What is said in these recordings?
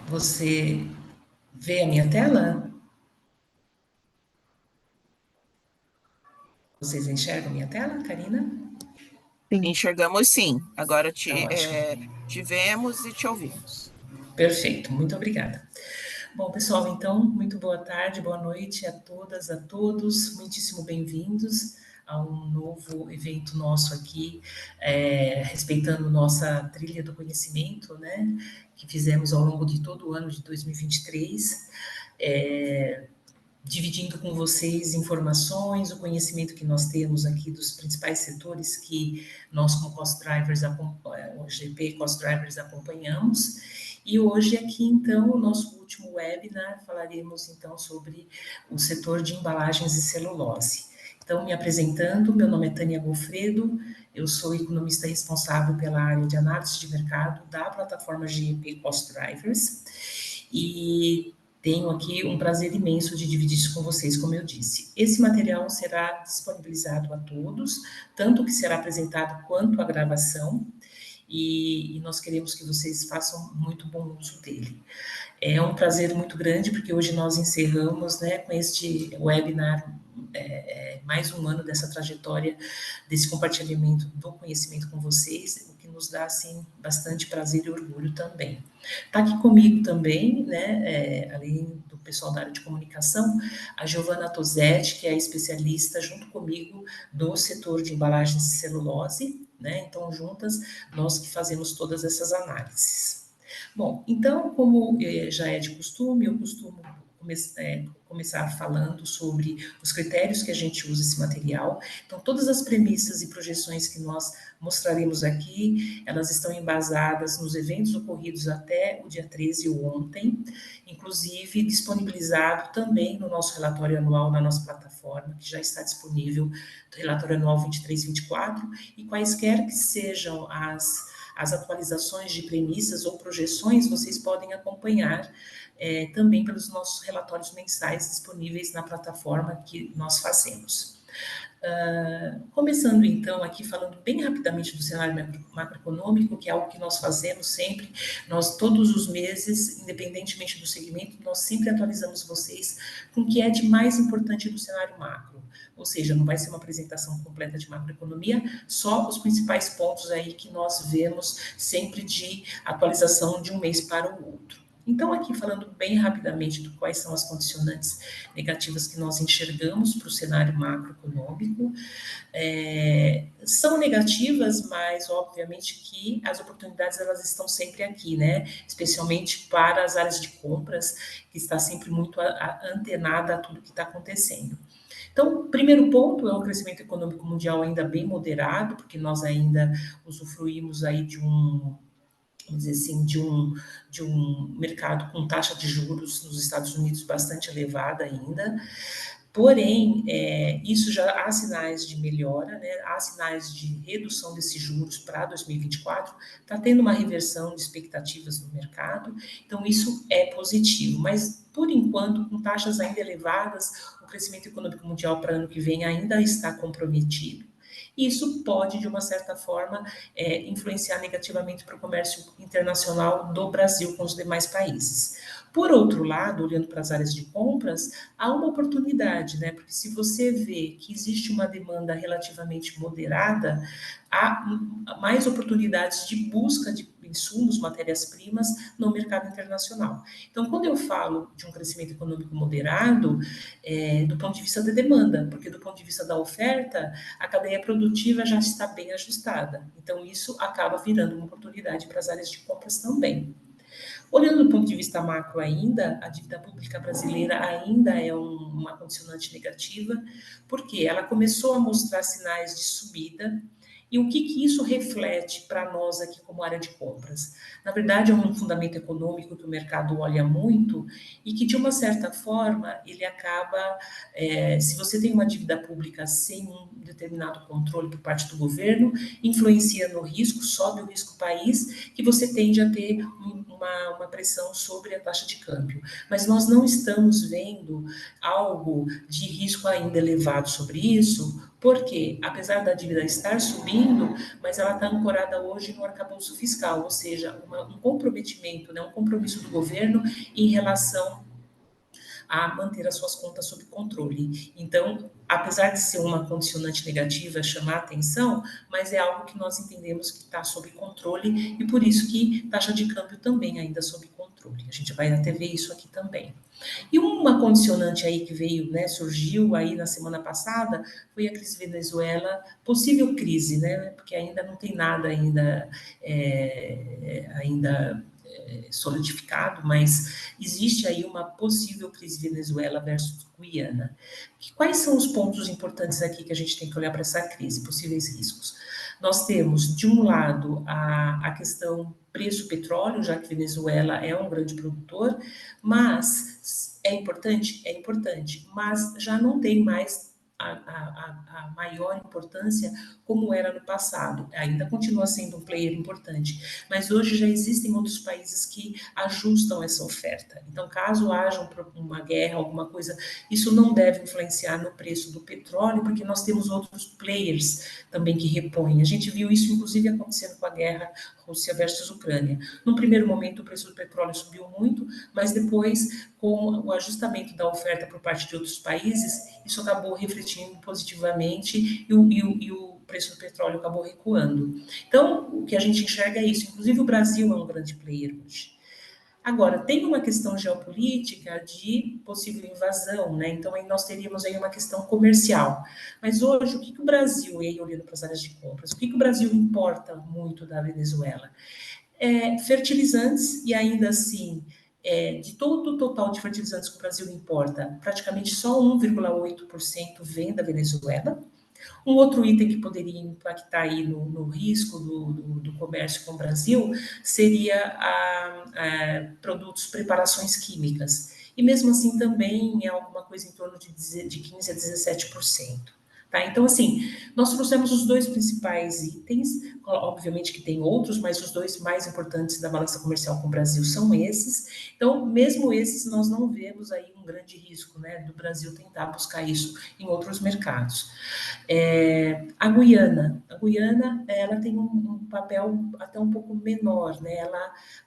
Você vê a minha tela? Vocês enxergam a minha tela, Karina? Sim. Enxergamos sim. Agora Tá ótimo. te vemos e te ouvimos. Perfeito, muito obrigada. Bom, pessoal, então, muito boa tarde, boa noite a todas, a todos. Muitíssimo bem-vindos a um novo evento nosso aqui, respeitando nossa trilha do conhecimento, né, que fizemos ao longo de todo o ano de 2023. Dividindo com vocês informações, o conhecimento que nós temos aqui dos principais setores que nós, como Cost Drivers, o GP Cost Drivers, acompanhamos. E hoje aqui, então, o nosso último webinar, falaremos, então, sobre o setor de embalagens e celulose. Então, me apresentando, meu nome é Tânia Gofredo, eu sou economista responsável pela área de análise de mercado da plataforma GEP Cost Drivers, e tenho aqui um prazer imenso de dividir isso com vocês, como eu disse. Esse material será disponibilizado a todos, tanto o que será apresentado quanto a gravação, e nós queremos que vocês façam muito bom uso dele. É um prazer muito grande, porque hoje nós encerramos, né, com este webinar, mais um ano dessa trajetória, desse compartilhamento do conhecimento com vocês, o que nos dá, assim, bastante prazer e orgulho também. Está aqui comigo também, né, além do pessoal da área de comunicação, a Giovana Tosetti, que é especialista, junto comigo, do setor de embalagens de celulose, né, então, juntas, nós que fazemos todas essas análises. Bom, então, como já é de costume, eu costumo começar falando sobre os critérios que a gente usa esse material. Então, todas as premissas e projeções que nós mostraremos aqui, elas estão embasadas nos eventos ocorridos até o dia 13, ontem, inclusive disponibilizado também no nosso relatório anual na nossa plataforma, que já está disponível, do relatório anual 23/24, e quaisquer que sejam as atualizações de premissas ou projeções, vocês podem acompanhar também pelos nossos relatórios mensais disponíveis na plataforma que nós fazemos. Começando então aqui falando bem rapidamente do cenário macroeconômico, que é algo que nós fazemos sempre, nós todos os meses, independentemente do segmento, nós sempre atualizamos vocês com o que é de mais importante do cenário macro, ou seja, não vai ser uma apresentação completa de macroeconomia, só os principais pontos aí que nós vemos sempre de atualização de um mês para o outro. Então, aqui falando bem rapidamente de quais são as condicionantes negativas que nós enxergamos para o cenário macroeconômico, são negativas, mas obviamente que as oportunidades elas estão sempre aqui, né? Especialmente para as áreas de compras, que está sempre muito antenada a tudo que está acontecendo. Então, o primeiro ponto é o crescimento econômico mundial ainda bem moderado, porque nós ainda usufruímos aí de vamos dizer assim, de um mercado com taxa de juros nos Estados Unidos bastante elevada ainda. Porém, isso já há sinais de melhora, né? Há sinais de redução desses juros para 2024, está tendo uma reversão de expectativas no mercado, então isso é positivo, mas por enquanto, com taxas ainda elevadas, o crescimento econômico mundial para ano que vem ainda está comprometido. E isso pode, de uma certa forma, influenciar negativamente para o comércio internacional do Brasil com os demais países. Por outro lado, olhando para as áreas de compras, há uma oportunidade, né? Porque se você vê que existe uma demanda relativamente moderada, há mais oportunidades de busca de insumos, matérias-primas no mercado internacional. Então, quando eu falo de um crescimento econômico moderado, do ponto de vista da demanda, porque do ponto de vista da oferta, a cadeia produtiva já está bem ajustada. Então, isso acaba virando uma oportunidade para as áreas de compras também. Olhando do ponto de vista macro ainda, a dívida pública brasileira ainda é uma condicionante negativa, porque ela começou a mostrar sinais de subida. E o que isso reflete para nós aqui como área de compras? Na verdade, é um fundamento econômico que o mercado olha muito e que, de uma certa forma, ele acaba, se você tem uma dívida pública sem um determinado controle por parte do governo, influencia no risco, sobe o risco país, que você tende a ter uma pressão sobre a taxa de câmbio. Mas nós não estamos vendo algo de risco ainda elevado sobre isso, Porque, apesar da dívida estar subindo, mas ela está ancorada hoje no arcabouço fiscal, ou seja, um comprometimento, né, um compromisso do governo em relação a manter as suas contas sob controle. Então, apesar de ser uma condicionante negativa, chamar atenção, mas é algo que nós entendemos que está sob controle e por isso que taxa de câmbio também ainda sob controle. A gente vai até ver isso aqui também. E uma condicionante aí que veio, né, surgiu aí na semana passada, foi a crise Venezuela, possível crise, né, porque ainda não tem nada ainda solidificado, mas existe aí uma possível crise Venezuela versus Guiana. Quais são os pontos importantes aqui que a gente tem que olhar para essa crise, possíveis riscos? Nós temos, de um lado, a questão preço petróleo, já que Venezuela é um grande produtor, mas é importante? É importante, mas já não tem mais a maior importância como era no passado. Ainda continua sendo um player importante, mas hoje já existem outros países que ajustam essa oferta. Então, caso haja uma guerra, alguma coisa, isso não deve influenciar no preço do petróleo, porque nós temos outros players também que repõem. A gente viu isso, inclusive, acontecendo com a guerra Rússia versus Ucrânia. No primeiro momento, o preço do petróleo subiu muito, mas depois, com o ajustamento da oferta por parte de outros países, isso acabou refletindo positivamente e o preço do petróleo acabou recuando. Então, o que a gente enxerga é isso. Inclusive, o Brasil é um grande player hoje. Agora, tem uma questão geopolítica de possível invasão, né? Então, aí nós teríamos aí uma questão comercial. Mas hoje, o que, que o Brasil, e aí olhando para as áreas de compras, o que, que o Brasil importa muito da Venezuela? Fertilizantes, e ainda assim, de todo o total de fertilizantes que o Brasil importa, praticamente só 1,8% vem da Venezuela. Um outro item que poderia impactar aí no risco do comércio com o Brasil seria produtos, preparações químicas. E mesmo assim também é alguma coisa em torno de 15% a 17%. Tá? Então, assim, nós trouxemos os dois principais itens, obviamente que tem outros, mas os dois mais importantes da balança comercial com o Brasil são esses. Então, mesmo esses, nós não vemos aí um grande risco, né, do Brasil tentar buscar isso em outros mercados. A Guiana, ela tem um papel até um pouco menor, né?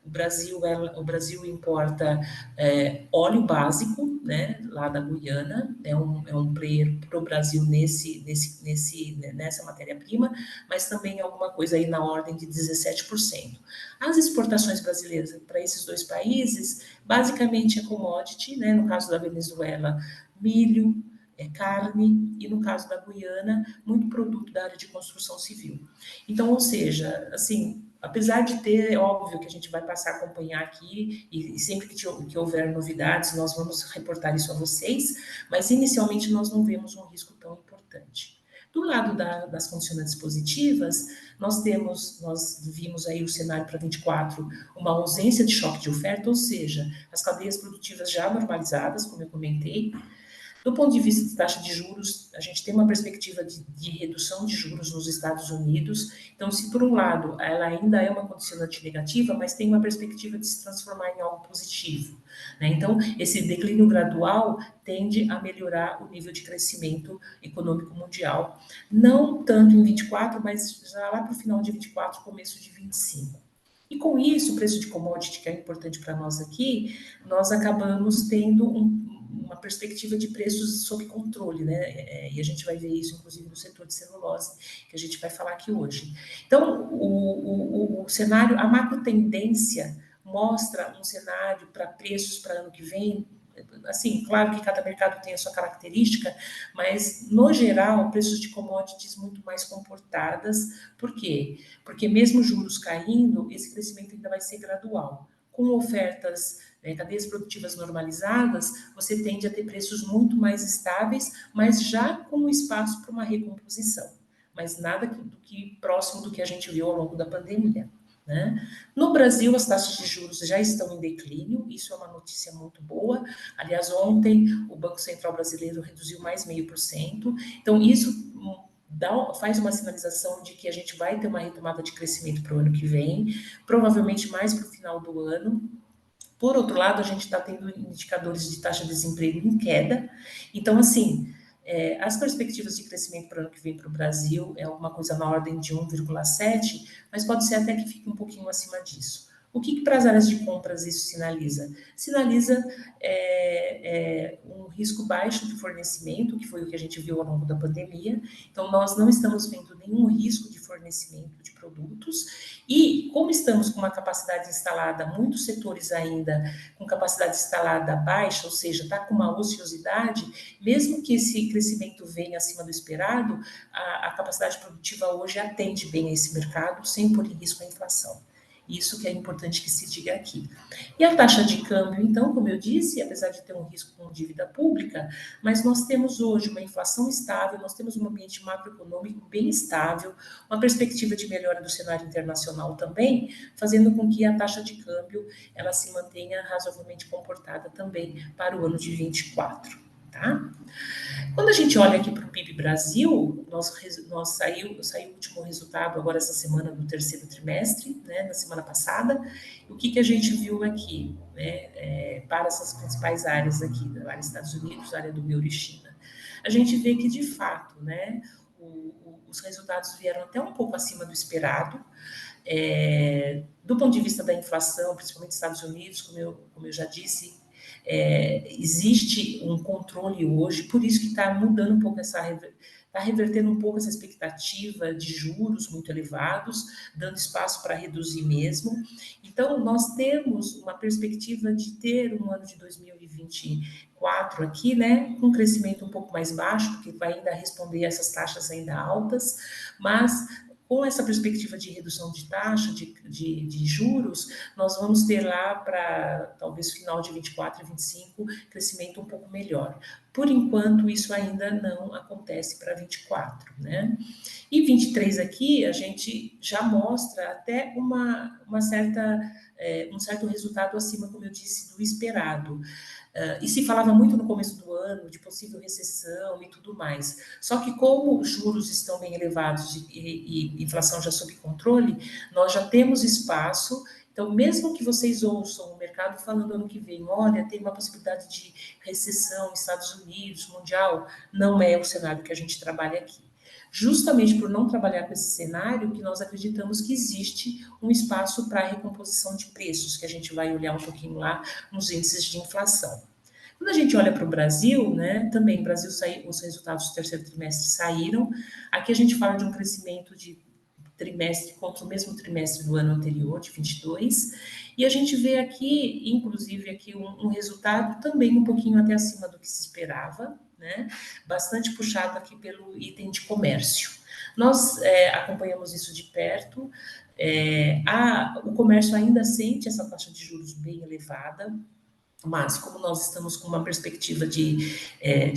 O Brasil importa óleo básico, né? Lá da Guiana, é um player para o Brasil nessa matéria-prima, mas também alguma coisa aí na ordem de 17%. As exportações brasileiras para esses dois países, basicamente é commodity, né? No caso da Venezuela, milho, carne, e no caso da Guiana, muito produto da área de construção civil. Então, ou seja, assim, apesar de ter, é óbvio que a gente vai passar a acompanhar aqui, e sempre que houver novidades, nós vamos reportar isso a vocês, mas inicialmente nós não vemos um risco tão importante. Do lado das condicionantes positivas, nós vimos aí o cenário para 24, uma ausência de choque de oferta, ou seja, as cadeias produtivas já normalizadas, como eu comentei. Do ponto de vista de taxa de juros, a gente tem uma perspectiva de redução de juros nos Estados Unidos. Então, se por um lado ela ainda é uma condicionante negativa, mas tem uma perspectiva de se transformar em algo positivo, né? Então, esse declínio gradual tende a melhorar o nível de crescimento econômico mundial. Não tanto em 24, mas já lá para o final de 24, começo de 25. E com isso, o preço de commodity, que é importante para nós aqui, nós acabamos tendo uma perspectiva de preços sob controle, né? E a gente vai ver isso, inclusive, no setor de celulose, que a gente vai falar aqui hoje. Então, o cenário, a macro tendência mostra um cenário para preços para ano que vem. Assim, claro que cada mercado tem a sua característica, mas, no geral, preços de commodities muito mais comportadas. Por quê? Porque mesmo juros caindo, esse crescimento ainda vai ser gradual. Com ofertas, cadeias produtivas normalizadas, você tende a ter preços muito mais estáveis, mas já com espaço para uma recomposição. Mas nada do que próximo do que a gente viu ao longo da pandemia. Né? No Brasil, as taxas de juros já estão em declínio, isso é uma notícia muito boa. Aliás, ontem o Banco Central Brasileiro reduziu mais 0,5%. Então, isso faz uma sinalização de que a gente vai ter uma retomada de crescimento para o ano que vem, provavelmente mais para o final do ano. Por outro lado, a gente está tendo indicadores de taxa de desemprego em queda. Então, assim, As perspectivas de crescimento para o ano que vem para o Brasil é alguma coisa na ordem de 1,7, mas pode ser até que fique um pouquinho acima disso. O que para as áreas de compras isso sinaliza? Sinaliza um risco baixo de fornecimento, que foi o que a gente viu ao longo da pandemia. Então, nós não estamos vendo nenhum risco de fornecimento de produtos. E, como estamos com uma capacidade instalada, muitos setores ainda com capacidade instalada baixa, ou seja, está com uma ociosidade, mesmo que esse crescimento venha acima do esperado, a capacidade produtiva hoje atende bem a esse mercado, sem pôr em risco a inflação. Isso que é importante que se diga aqui. E a taxa de câmbio, então, como eu disse, apesar de ter um risco com dívida pública, mas nós temos hoje uma inflação estável, nós temos um ambiente macroeconômico bem estável, uma perspectiva de melhora do cenário internacional também, fazendo com que a taxa de câmbio ela se mantenha razoavelmente comportada também para o ano de 24, tá? Quando a gente olha aqui para o PIB Brasil, saiu o último resultado agora essa semana do terceiro trimestre, né, na semana passada. O que a gente viu aqui, né, para essas principais áreas aqui, da área Estados Unidos, área do euro e China? A gente vê que, de fato, né, os resultados vieram até um pouco acima do esperado. Do ponto de vista da inflação, principalmente nos Estados Unidos, como eu já disse, existe um controle hoje, por isso que está mudando um pouco está revertendo um pouco essa expectativa de juros muito elevados, dando espaço para reduzir mesmo. Então, nós temos uma perspectiva de ter um ano de 2024 aqui, né, com um crescimento um pouco mais baixo, porque vai ainda responder a essas taxas ainda altas, mas com essa perspectiva de redução de taxa, de juros, nós vamos ter lá para talvez final de 24 e 25 crescimento um pouco melhor. Por enquanto, isso ainda não acontece para 24, né? E 23 aqui, a gente já mostra até um certo resultado acima, como eu disse, do esperado. E se falava muito no começo do ano de possível recessão e tudo mais. Só que como os juros estão bem elevados e inflação já sob controle, nós já temos espaço. Então, mesmo que vocês ouçam o mercado falando ano que vem, olha, tem uma possibilidade de recessão nos Estados Unidos, mundial, não é o cenário que a gente trabalha aqui. Justamente por não trabalhar com esse cenário, que nós acreditamos que existe um espaço para recomposição de preços, que a gente vai olhar um pouquinho lá nos índices de inflação. Quando a gente olha para o Brasil, né, também o Brasil os resultados do terceiro trimestre saíram. Aqui a gente fala de um crescimento de trimestre contra o mesmo trimestre do ano anterior, de 22, e a gente vê aqui, inclusive, aqui um resultado também um pouquinho até acima do que se esperava, né? Bastante puxado aqui pelo item de comércio. Nós acompanhamos isso de perto. O comércio ainda sente essa taxa de juros bem elevada, mas como nós estamos com uma perspectiva de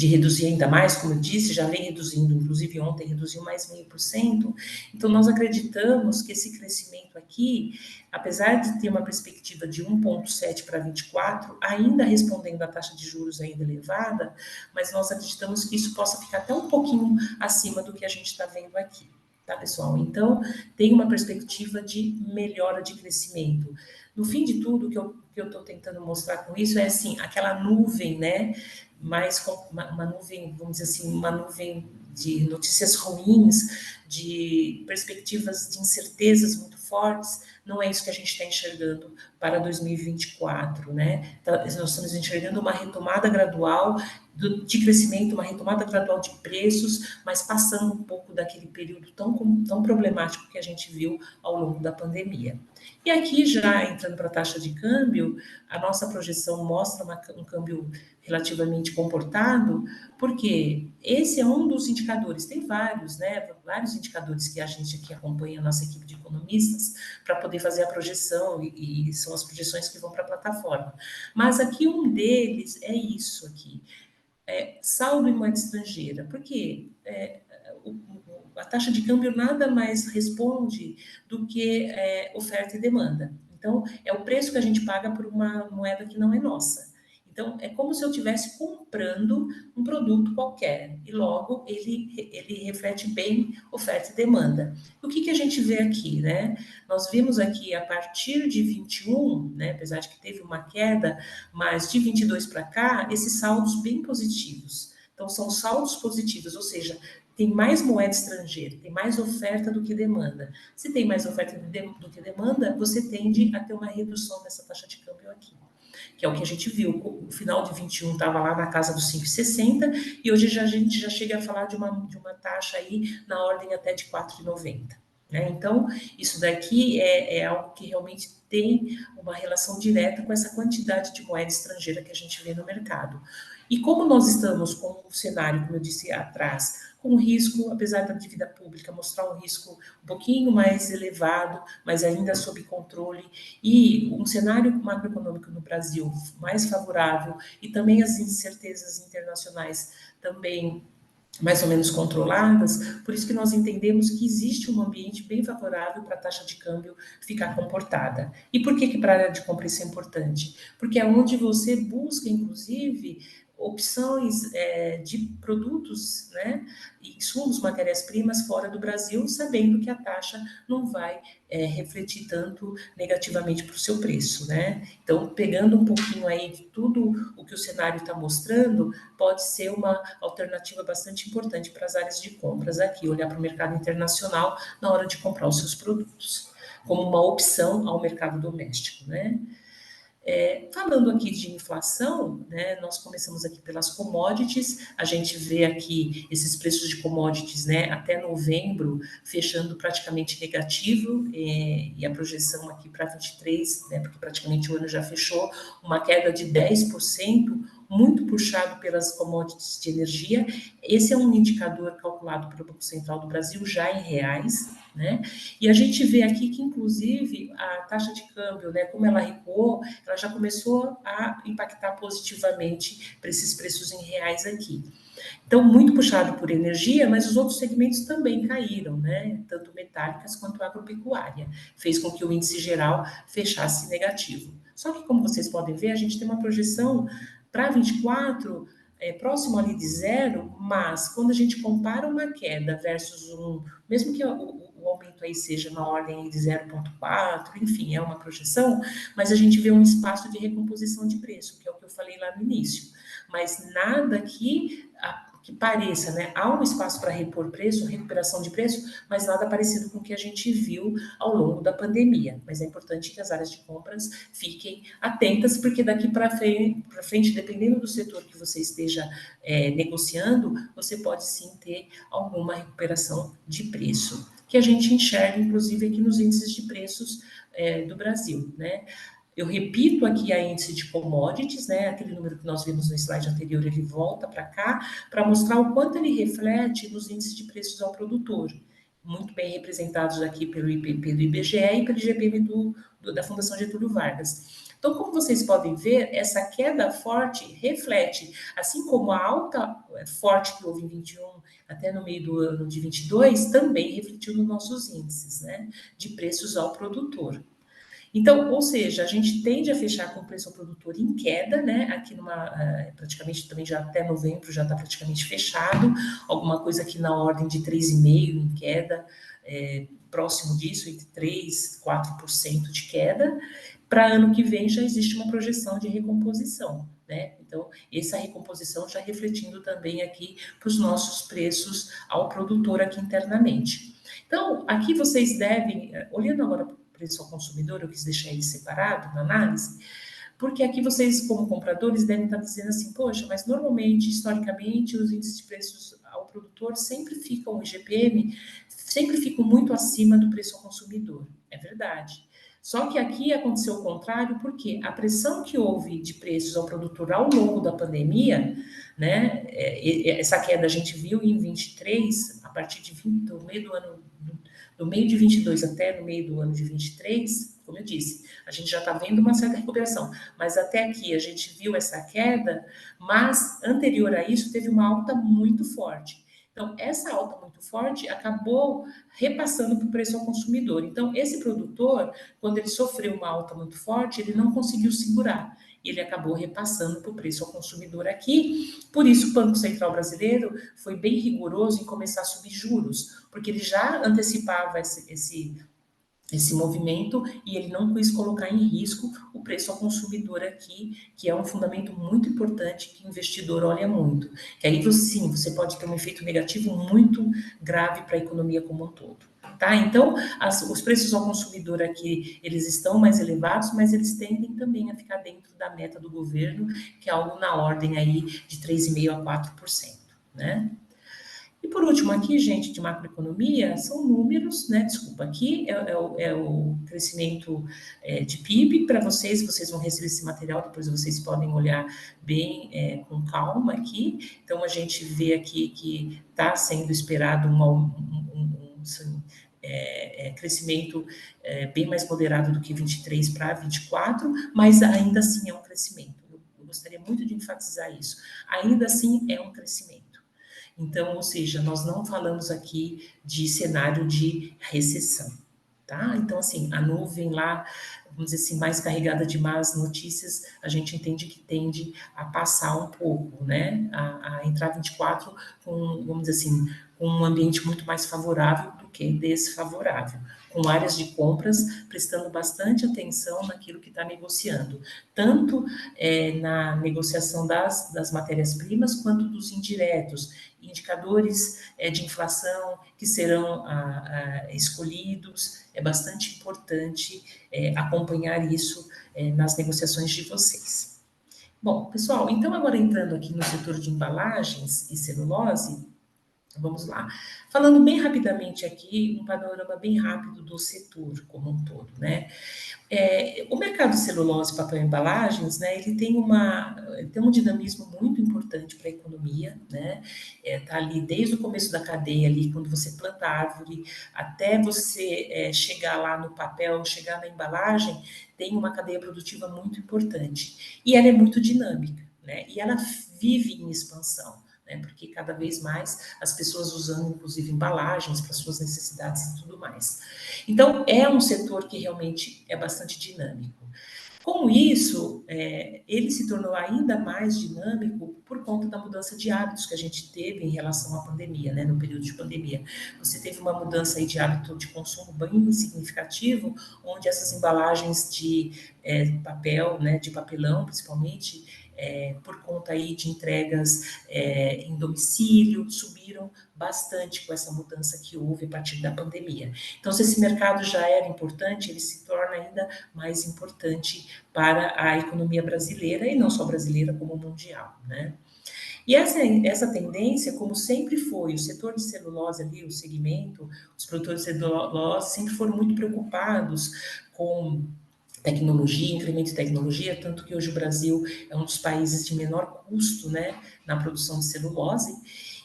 reduzir ainda mais, como eu disse, já vem reduzindo, inclusive ontem reduziu mais 0,5%, então nós acreditamos que esse crescimento aqui, apesar de ter uma perspectiva de 1,7 para 24, ainda respondendo à taxa de juros ainda elevada, mas nós acreditamos que isso possa ficar até um pouquinho acima do que a gente está vendo aqui. Tá, pessoal? Então, tem uma perspectiva de melhora de crescimento. No fim de tudo, o que eu estou tentando mostrar com isso é, assim, aquela nuvem, né? Mais uma nuvem, vamos dizer assim, uma nuvem de notícias ruins, de perspectivas de incertezas muito fortes. Não é isso que a gente está enxergando para 2024, né? Nós estamos enxergando uma retomada gradual de crescimento, uma retomada gradual de preços, mas passando um pouco daquele período tão problemático que a gente viu ao longo da pandemia. E aqui, já entrando para a taxa de câmbio, a nossa projeção mostra um câmbio relativamente comportado, porque esse é um dos indicadores, tem vários, né? Vários indicadores que a gente aqui acompanha, a nossa equipe de economistas, para poder fazer a projeção, e são as projeções que vão para a plataforma. Mas aqui um deles é isso aqui. Saldo em moeda estrangeira, porque a taxa de câmbio nada mais responde do que oferta e demanda. Então, é o preço que a gente paga por uma moeda que não é nossa. Então, é como se eu estivesse comprando um produto qualquer, e logo ele reflete bem oferta e demanda. O que a gente vê aqui, né? Nós vimos aqui, a partir de 21, né, apesar de que teve uma queda, mas de 22 para cá, esses saldos bem positivos. Então, são saldos positivos, ou seja, tem mais moeda estrangeira, tem mais oferta do que demanda. Se tem mais oferta do que demanda, você tende a ter uma redução dessa taxa de câmbio aqui, que é o que a gente viu. O final de 21 estava lá na casa dos 5,60 e hoje a gente já chega a falar de uma taxa aí na ordem até de 4,90. Né? Então, isso daqui é algo que realmente tem uma relação direta com essa quantidade de moeda estrangeira que a gente vê no mercado. E como nós estamos com um cenário, como eu disse atrás, com um risco, apesar da dívida pública mostrar um risco um pouquinho mais elevado, mas ainda sob controle, e um cenário macroeconômico no Brasil mais favorável, e também as incertezas internacionais também mais ou menos controladas, por isso que nós entendemos que existe um ambiente bem favorável para a taxa de câmbio ficar comportada. E por que para a área de compra isso é importante? Porque é onde você busca, inclusive, opções de produtos, né, insumos, matérias-primas fora do Brasil, sabendo que a taxa não vai refletir tanto negativamente para o seu preço, né? Então, pegando um pouquinho aí de tudo o que o cenário está mostrando, pode ser uma alternativa bastante importante para as áreas de compras aqui, olhar para o mercado internacional na hora de comprar os seus produtos, como uma opção ao mercado doméstico, né? Falando aqui de inflação, né, nós começamos aqui pelas commodities, a gente vê aqui esses preços de commodities, né, até novembro, fechando praticamente negativo, e a projeção aqui para 23, né, porque praticamente o ano já fechou, uma queda de 10%, muito puxado pelas commodities de energia. Esse é um indicador calculado pelo Banco Central do Brasil, já em reais, né? E a gente vê aqui que, inclusive, a taxa de câmbio, né, como ela recuou, ela já começou a impactar positivamente para esses preços em reais aqui. Então, muito puxado por energia, mas os outros segmentos também caíram, né? Tanto metálicas quanto agropecuária. Fez com que o índice geral fechasse negativo. Só que, como vocês podem ver, a gente tem uma projeção para 24 próximo ali de zero, mas quando a gente compara uma queda versus mesmo que o aumento aí seja na ordem de 0,4, enfim, é uma projeção, mas a gente vê um espaço de recomposição de preço, que é o que eu falei lá no início. Mas nada que pareça, né? Há um espaço para repor preço, recuperação de preço, mas nada parecido com o que a gente viu ao longo da pandemia. Mas é importante que as áreas de compras fiquem atentas, porque daqui para frente, dependendo do setor que você esteja negociando, você pode sim ter alguma recuperação de preço, que a gente enxerga, inclusive, aqui nos índices de preços do Brasil, né? Eu repito aqui a índice de commodities, né? Aquele número que nós vimos no slide anterior, ele volta para cá, para mostrar o quanto ele reflete nos índices de preços ao produtor, muito bem representados aqui pelo IPP do IBGE e pelo IGPM da Fundação Getúlio Vargas. Então, como vocês podem ver, essa queda forte reflete, assim como a alta forte que houve em 21 até no meio do ano de 22, também refletiu nos nossos índices, né, de preços ao produtor. Então, ou seja, a gente tende a fechar com o preço ao produtor em queda, né? Aqui praticamente também já até novembro já está praticamente fechado, alguma coisa aqui na ordem de 3,5% em queda, próximo disso, entre 3% e 4% de queda. Para ano que vem já existe uma projeção de recomposição, né? Então, essa recomposição já refletindo também aqui para os nossos preços ao produtor aqui internamente. Então, aqui vocês devem, olhando agora preço ao consumidor, eu quis deixar ele separado na análise, porque aqui vocês, como compradores, devem estar dizendo assim, poxa, mas normalmente, historicamente, os índices de preços ao produtor sempre ficam, o IGPM, sempre ficam muito acima do preço ao consumidor. É verdade. Só que aqui aconteceu o contrário, porque a pressão que houve de preços ao produtor ao longo da pandemia, né, essa queda a gente viu em 23, a partir do meio do ano, do meio de 22 até no meio do ano de 23, como eu disse, a gente já está vendo uma certa recuperação, mas até aqui a gente viu essa queda, mas anterior a isso teve uma alta muito forte. Então, essa alta muito forte acabou repassando para o preço ao consumidor. Então, esse produtor, quando ele sofreu uma alta muito forte, ele não conseguiu segurar. E ele acabou repassando para o preço ao consumidor aqui. Por isso, o Banco Central Brasileiro foi bem rigoroso em começar a subir juros, porque ele já antecipava esse movimento, e ele não quis colocar em risco o preço ao consumidor aqui, que é um fundamento muito importante que o investidor olha muito. Que aí, sim, você pode ter um efeito negativo muito grave para a economia como um todo. Tá? Então, os preços ao consumidor aqui, eles estão mais elevados, mas eles tendem também a ficar dentro da meta do governo, que é algo na ordem aí de 3,5% a 4%, né? E por último, aqui, gente, de macroeconomia, são números, né? Desculpa, aqui é o crescimento de PIB para vocês, vocês vão receber esse material, depois vocês podem olhar bem com calma aqui. Então, a gente vê aqui que está sendo esperado crescimento bem mais moderado do que 23 para 24, mas ainda assim é um crescimento. Eu gostaria muito de enfatizar isso. Ainda assim é um crescimento. Então, ou seja, nós não falamos aqui de cenário de recessão, tá? Então, assim, a nuvem lá, vamos dizer assim, mais carregada de más notícias, a gente entende que tende a passar um pouco, né? A entrar 24 com, vamos dizer assim, com um ambiente muito mais favorável do que desfavorável, com áreas de compras prestando bastante atenção naquilo que está negociando, tanto na negociação das matérias-primas quanto dos indiretos, indicadores de inflação que serão escolhidos. É bastante importante acompanhar isso nas negociações de vocês. Bom, pessoal, então agora entrando aqui no setor de embalagens e celulose, vamos lá. Falando bem rapidamente aqui, um panorama bem rápido do setor como um todo, né? O mercado de celulose, papel e embalagens, né, ele tem um dinamismo muito importante para a economia, né? Tá ali desde o começo da cadeia ali, quando você planta a árvore, até você chegar lá no papel, chegar na embalagem, tem uma cadeia produtiva muito importante. E ela é muito dinâmica, né? E ela vive em expansão, né? Porque cada vez mais as pessoas usando, inclusive, embalagens para suas necessidades e tudo mais. Então, é um setor que realmente é bastante dinâmico. Com isso, ele se tornou ainda mais dinâmico por conta da mudança de hábitos que a gente teve em relação à pandemia, né, no período de pandemia. Você teve uma mudança aí de hábito de consumo bem significativo, onde essas embalagens de papel, né, de papelão, principalmente, por conta aí de entregas em domicílio, subiram bastante com essa mudança que houve a partir da pandemia. Então, se esse mercado já era importante, ele se torna ainda mais importante para a economia brasileira, e não só brasileira, como mundial, né? E essa tendência, como sempre foi, o setor de celulose ali, o segmento, os produtores de celulose sempre foram muito preocupados com tecnologia, incremento de tecnologia, tanto que hoje o Brasil é um dos países de menor custo, né, na produção de celulose,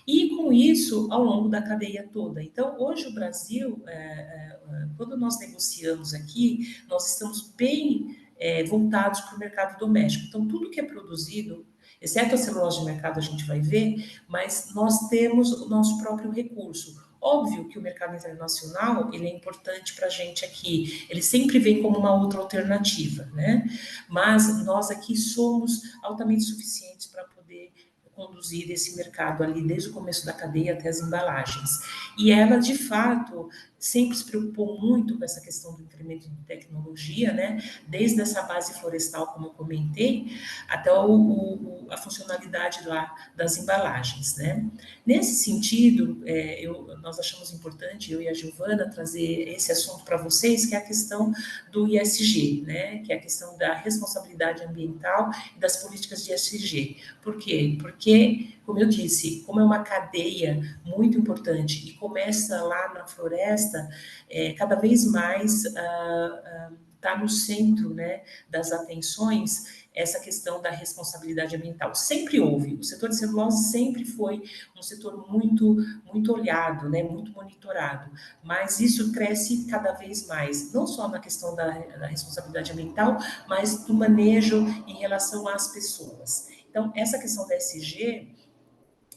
e com isso ao longo da cadeia toda. Então, hoje o Brasil, quando nós negociamos aqui, nós estamos bem voltados para o mercado doméstico. Então, tudo que é produzido, exceto a celulose de mercado, a gente vai ver, mas nós temos o nosso próprio recurso. Óbvio que o mercado internacional ele é importante para a gente aqui, ele sempre vem como uma outra alternativa, né? Mas nós aqui somos altamente suficientes para poder conduzir esse mercado ali desde o começo da cadeia até as embalagens. E ela, de fato, sempre se preocupou muito com essa questão do incremento de tecnologia, né? Desde essa base florestal, como eu comentei, até a funcionalidade lá das embalagens, né? Nesse sentido, nós achamos importante, eu e a Giovana, trazer esse assunto para vocês, que é a questão do ISG, né? Que é a questão da responsabilidade ambiental e das políticas de ISG. Por quê? Porque, como eu disse, como é uma cadeia muito importante e começa lá na floresta, cada vez mais está no centro, né, das atenções essa questão da responsabilidade ambiental. Sempre houve, o setor de celulose sempre foi um setor muito, muito olhado, né, muito monitorado, mas isso cresce cada vez mais, não só na questão da responsabilidade ambiental, mas do manejo em relação às pessoas. Então, essa questão da ESG,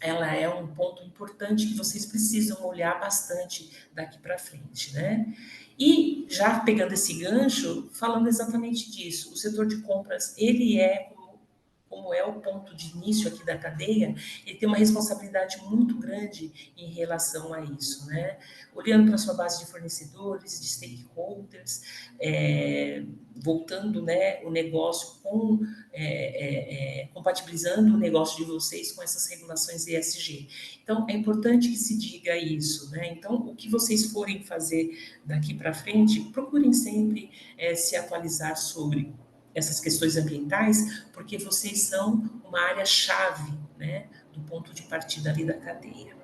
ela é um ponto importante que vocês precisam olhar bastante daqui para frente, né? E já pegando esse gancho, falando exatamente disso, o setor de compras, ele é, como é o ponto de início aqui da cadeia, ele tem uma responsabilidade muito grande em relação a isso, né? Olhando para a sua base de fornecedores, de stakeholders, voltando, né, o negócio com, compatibilizando o negócio de vocês com essas regulações ESG. Então, é importante que se diga isso, né? Então, o que vocês forem fazer daqui para frente, procurem sempre se atualizar sobre essas questões ambientais, porque vocês são uma área-chave, né, do ponto de partida ali da cadeia.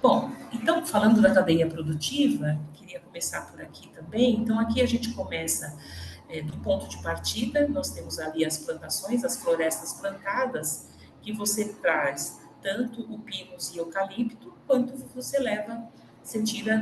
Bom, então, falando da cadeia produtiva, queria começar por aqui também. Então, aqui a gente começa do ponto de partida, nós temos ali as plantações, as florestas plantadas, que você traz tanto o pinus e eucalipto, quanto você leva,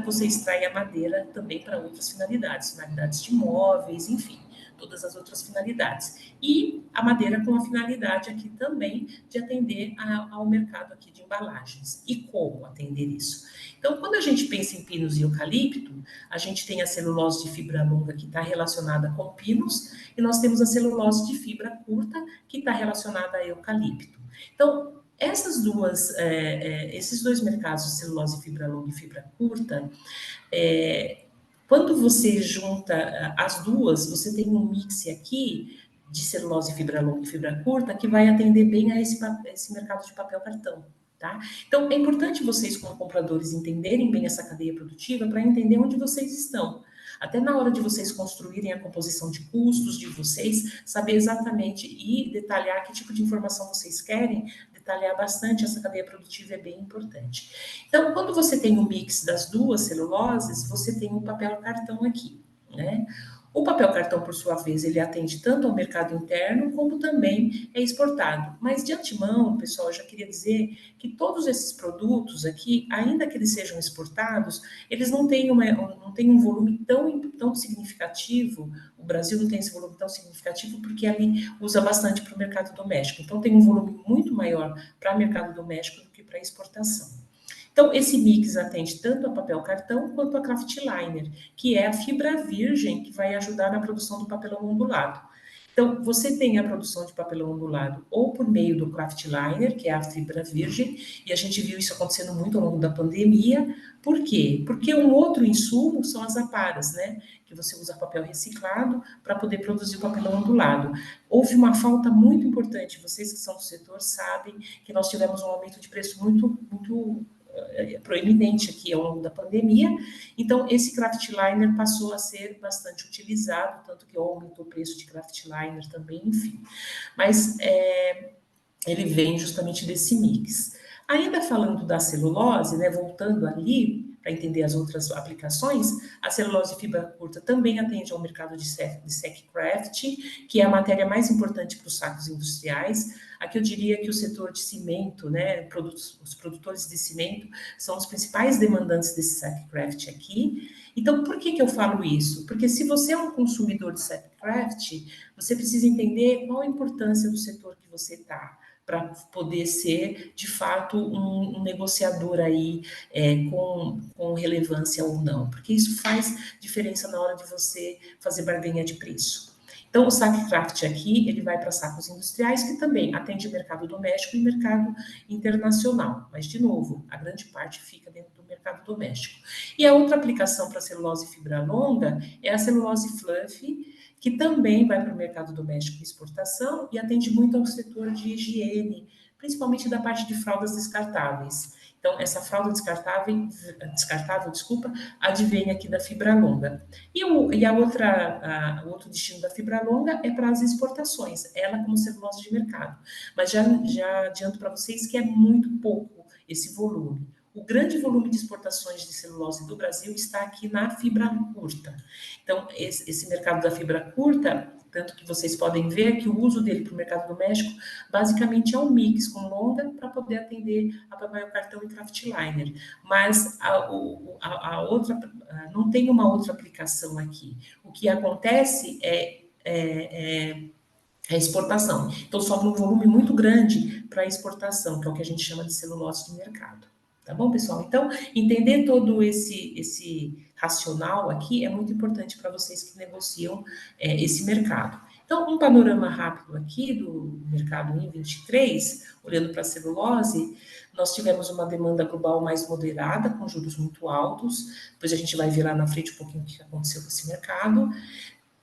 você extrai a madeira também para outras finalidades, finalidades de móveis, enfim, todas as outras finalidades. E a madeira com a finalidade aqui também de atender ao mercado aqui de embalagens. E como atender isso? Então, quando a gente pensa em pinos e eucalipto, a gente tem a celulose de fibra longa que está relacionada com pinos e nós temos a celulose de fibra curta que está relacionada a eucalipto. Então, esses dois mercados, celulose fibra longa e fibra curta, quando você junta as duas, você tem um mix aqui de celulose fibra longa e fibra curta que vai atender bem a esse mercado de papel cartão. Tá? Então, é importante vocês, como compradores, entenderem bem essa cadeia produtiva para entender onde vocês estão. Até na hora de vocês construírem a composição de custos de vocês, saber exatamente e detalhar que tipo de informação vocês querem, detalhar bastante essa cadeia produtiva é bem importante. Então, quando você tem um mix das duas celuloses, você tem um papel cartão aqui, né? O papel cartão, por sua vez, ele atende tanto ao mercado interno, como também é exportado. Mas, de antemão, pessoal, eu já queria dizer que todos esses produtos aqui, ainda que eles sejam exportados, eles não têm um volume tão significativo. O Brasil não tem esse volume tão significativo porque ali usa bastante para o mercado doméstico. Então, tem um volume muito maior para o mercado doméstico do que para exportação. Então, esse mix atende tanto a papel cartão quanto a craftliner, que é a fibra virgem que vai ajudar na produção do papelão ondulado. Então, você tem a produção de papelão ondulado ou por meio do craftliner, que é a fibra virgem, e a gente viu isso acontecendo muito ao longo da pandemia. Por quê? Porque um outro insumo são as aparas, né? Que você usa papel reciclado para poder produzir o papelão ondulado. Houve uma falta muito importante, vocês que são do setor sabem que nós tivemos um aumento de preço muito proeminente aqui ao longo da pandemia. Então, esse craftliner passou a ser bastante utilizado, tanto que aumentou o preço de craftliner também, enfim. Mas ele vem justamente desse mix. Ainda falando da celulose, né, voltando ali, para entender as outras aplicações, a celulose fibra curta também atende ao mercado de sackcraft, que é a matéria mais importante para os sacos industriais. Aqui eu diria que o setor de cimento, né, os produtores de cimento, são os principais demandantes desse sackcraft aqui. Então, por que eu falo isso? Porque se você é um consumidor de sackcraft, você precisa entender qual a importância do setor que você está, para poder ser, de fato, um negociador aí com relevância ou não, porque isso faz diferença na hora de você fazer barganha de preço. Então, o sackcraft aqui, ele vai para sacos industriais, que também atende o mercado doméstico e mercado internacional, mas, de novo, a grande parte fica dentro do mercado doméstico. E a outra aplicação para a celulose fibra longa é a celulose fluff, que também vai para o mercado doméstico e exportação e atende muito ao setor de higiene, principalmente da parte de fraldas descartáveis. Então, essa fralda descartável, advém aqui da fibra longa. E o outro destino da fibra longa é para as exportações, ela como celulose de mercado. Mas já adianto para vocês que é muito pouco esse volume. O grande volume de exportações de celulose do Brasil está aqui na fibra curta. Então, esse mercado da fibra curta, tanto que vocês podem ver que o uso dele para o mercado doméstico, basicamente é um mix com longa para poder atender a papel cartão e craftliner. Mas a outra, não tem uma outra aplicação aqui. O que acontece é a exportação. Então, sobra um volume muito grande para a exportação, que é o que a gente chama de celulose de mercado. Tá bom, pessoal? Então, entender todo esse racional aqui é muito importante para vocês que negociam esse mercado. Então, um panorama rápido aqui do mercado em 23, olhando para a celulose, nós tivemos uma demanda global mais moderada, com juros muito altos, depois a gente vai ver lá na frente um pouquinho o que aconteceu com esse mercado.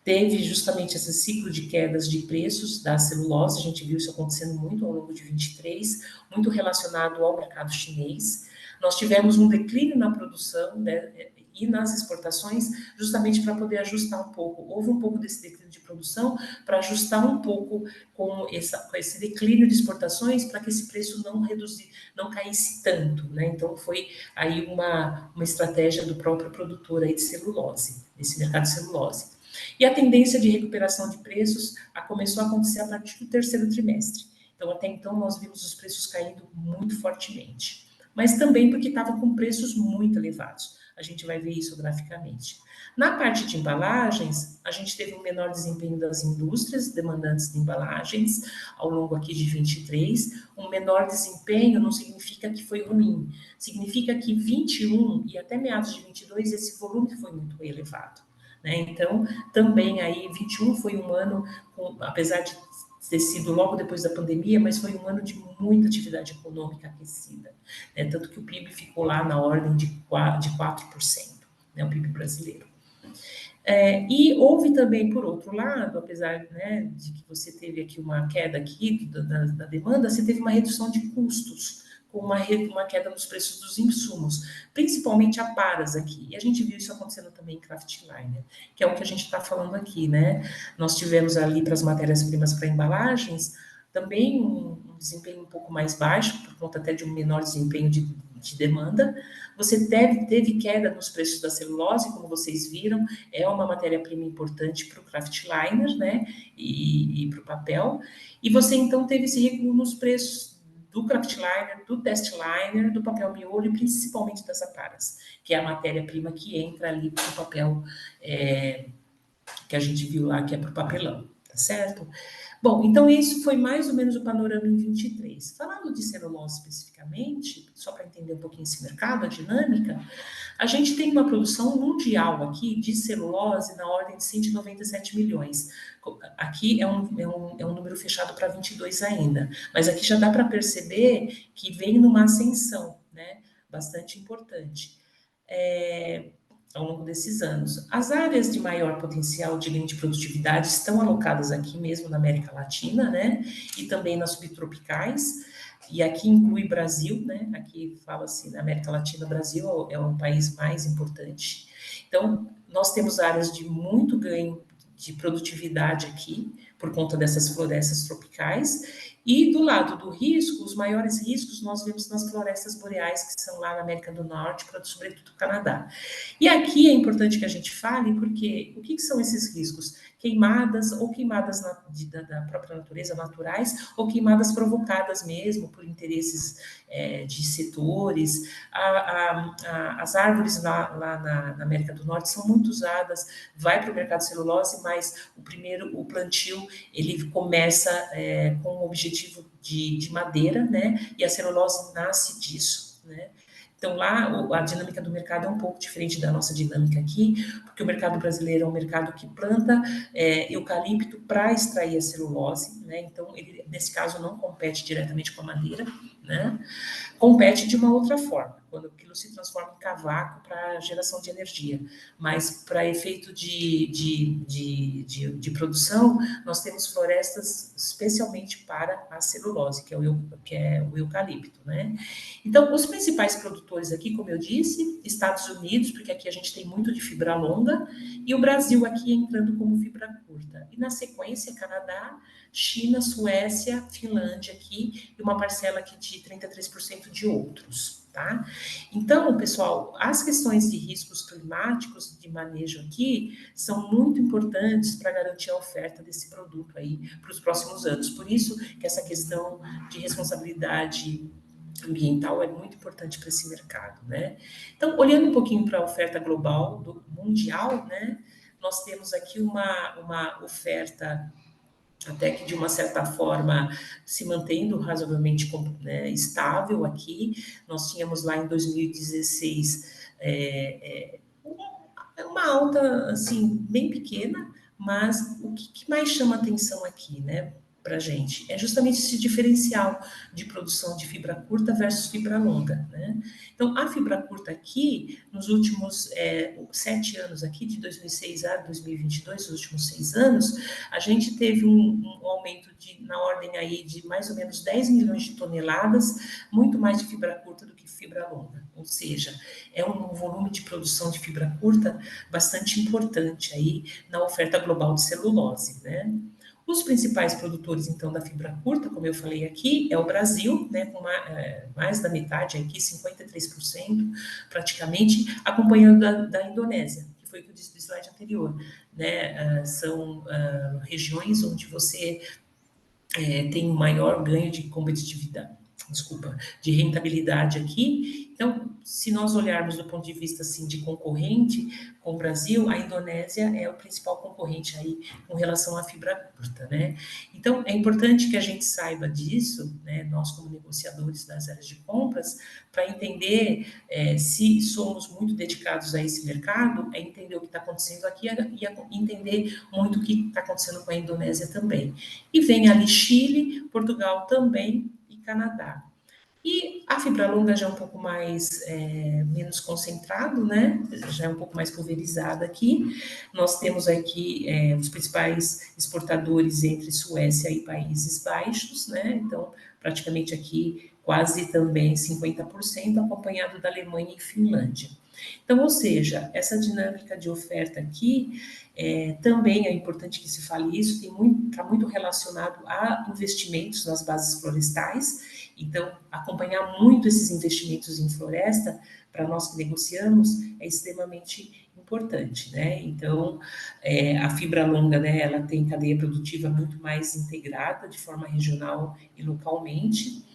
Teve justamente esse ciclo de quedas de preços da celulose, a gente viu isso acontecendo muito ao longo de 23, muito relacionado ao mercado chinês. Nós tivemos um declínio na produção, né, e nas exportações, justamente para poder ajustar um pouco. Houve um pouco desse declínio de produção para ajustar um pouco com esse declínio de exportações, para que esse preço não caísse tanto, né? Então foi aí uma estratégia do próprio produtor aí de celulose, desse mercado de celulose. E a tendência de recuperação de preços começou a acontecer a partir do terceiro trimestre. Então, até então, nós vimos os preços caindo muito fortemente. Mas também porque estava com preços muito elevados. A gente vai ver isso graficamente. Na parte de embalagens, a gente teve um menor desempenho das indústrias demandantes de embalagens ao longo aqui de 23. Um menor desempenho não significa que foi ruim, significa que 21 e até meados de 22 esse volume foi muito elevado. Né? Então, também aí, 21 foi um ano, apesar de ter sido logo depois da pandemia, mas foi um ano de muita atividade econômica aquecida. Né? Tanto que o PIB ficou lá na ordem de 4%, né? O PIB brasileiro. E houve também, por outro lado, apesar, né, de que você teve aqui uma queda aqui da demanda, você teve uma redução de custos, com uma queda nos preços dos insumos, principalmente a paras aqui. E a gente viu isso acontecendo também em kraftliner, que é o que a gente está falando aqui, né? Nós tivemos ali para as matérias-primas para embalagens também um desempenho um pouco mais baixo, por conta até de um menor desempenho de demanda. Você teve queda nos preços da celulose, como vocês viram, é uma matéria-prima importante para o kraftliner, né? E para o papel. E você então teve esse recuo nos preços do kraftliner, do testliner, do papel miolo e principalmente das aparas, que é a matéria-prima que entra ali para o papel que a gente viu lá, que é para o papelão, tá certo? Bom, então isso foi mais ou menos o panorama em 23. Falando de celulose especificamente, só para entender um pouquinho esse mercado, a dinâmica, a gente tem uma produção mundial aqui de celulose na ordem de 197 milhões. Aqui é um número fechado para 22 ainda, mas aqui já dá para perceber que vem numa ascensão, né? Bastante importante. Ao longo desses anos. As áreas de maior potencial de ganho de produtividade estão alocadas aqui mesmo na América Latina, né? E também nas subtropicais. E aqui inclui Brasil, né? Aqui fala-se na América Latina, Brasil é o país mais importante. Então, nós temos áreas de muito ganho de produtividade aqui, por conta dessas florestas tropicais, e do lado do risco, os maiores riscos nós vemos nas florestas boreais, que são lá na América do Norte, sobretudo o Canadá. E aqui é importante que a gente fale, porque o que são esses riscos? Queimadas, ou queimadas da própria natureza, naturais, ou queimadas provocadas mesmo por interesses de setores. As árvores lá na América do Norte são muito usadas, vai para o mercado de celulose, mas o plantio, ele começa com o objetivo de madeira, né? E a celulose nasce disso, né? Então, lá, a dinâmica do mercado é um pouco diferente da nossa dinâmica aqui, porque o mercado brasileiro é um mercado que planta eucalipto para extrair a celulose, né? Então, ele, nesse caso, não compete diretamente com a madeira, né? Compete de uma outra forma, quando aquilo se transforma em cavaco para geração de energia. Mas, para efeito de produção, nós temos florestas especialmente para a celulose, que é o eucalipto, né? Então, os principais produtores aqui, como eu disse, Estados Unidos, porque aqui a gente tem muito de fibra longa, e o Brasil aqui entrando como fibra curta. E na sequência, Canadá, China, Suécia, Finlândia aqui, e uma parcela aqui de 33% de outros, tá? Então, pessoal, as questões de riscos climáticos de manejo aqui são muito importantes para garantir a oferta desse produto aí para os próximos anos. Por isso que essa questão de responsabilidade ambiental é muito importante para esse mercado, né? Então, olhando um pouquinho para a oferta global, mundial, né? Nós temos aqui uma oferta até que de uma certa forma se mantendo razoavelmente, né, estável aqui. Nós tínhamos lá em 2016 uma alta assim bem pequena, mas o que mais chama atenção aqui, né, para a gente? É justamente esse diferencial de produção de fibra curta versus fibra longa, né? Então, a fibra curta aqui, nos últimos 7 anos aqui, de 2006 a 2022, os últimos 6 anos, a gente teve um aumento na ordem aí de mais ou menos 10 milhões de toneladas, muito mais de fibra curta do que fibra longa, ou seja, é um volume de produção de fibra curta bastante importante aí na oferta global de celulose, né? Os principais produtores, então, da fibra curta, como eu falei aqui, é o Brasil, né, com mais da metade, aqui 53%, praticamente, acompanhando da Indonésia, que foi o que eu disse no slide anterior, né? São regiões onde você tem um maior ganho de competitividade, desculpa, de rentabilidade aqui. Então, se nós olharmos do ponto de vista assim de concorrente com o Brasil, a Indonésia é o principal concorrente aí com relação à fibra curta, né? Então, é importante que a gente saiba disso, né, nós como negociadores das áreas de compras, para entender se somos muito dedicados a esse mercado, é entender o que está acontecendo aqui e entender muito o que está acontecendo com a Indonésia também. E vem ali Chile, Portugal também e Canadá. E a fibra longa já é um pouco mais, menos concentrado, né? Já é um pouco mais pulverizada aqui. Nós temos aqui os principais exportadores entre Suécia e Países Baixos, né? Então, praticamente aqui quase também 50%, acompanhado da Alemanha e Finlândia. Então, ou seja, essa dinâmica de oferta aqui também é importante que se fale isso, está muito relacionado a investimentos nas bases florestais. Então, acompanhar muito esses investimentos em floresta, para nós que negociamos, é extremamente importante, né? Então, a fibra longa, né, ela tem cadeia produtiva muito mais integrada, de forma regional e localmente.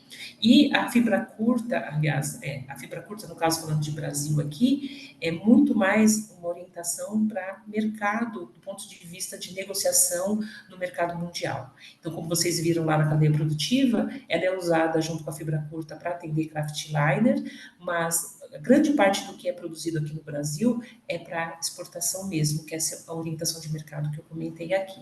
E a fibra curta, aliás, a fibra curta, no caso falando de Brasil aqui, é muito mais uma orientação para mercado, do ponto de vista de negociação no mercado mundial. Então, como vocês viram lá na cadeia produtiva, ela é usada junto com a fibra curta para atender craftliner, mas a grande parte do que é produzido aqui no Brasil é para exportação mesmo, que é a orientação de mercado que eu comentei aqui.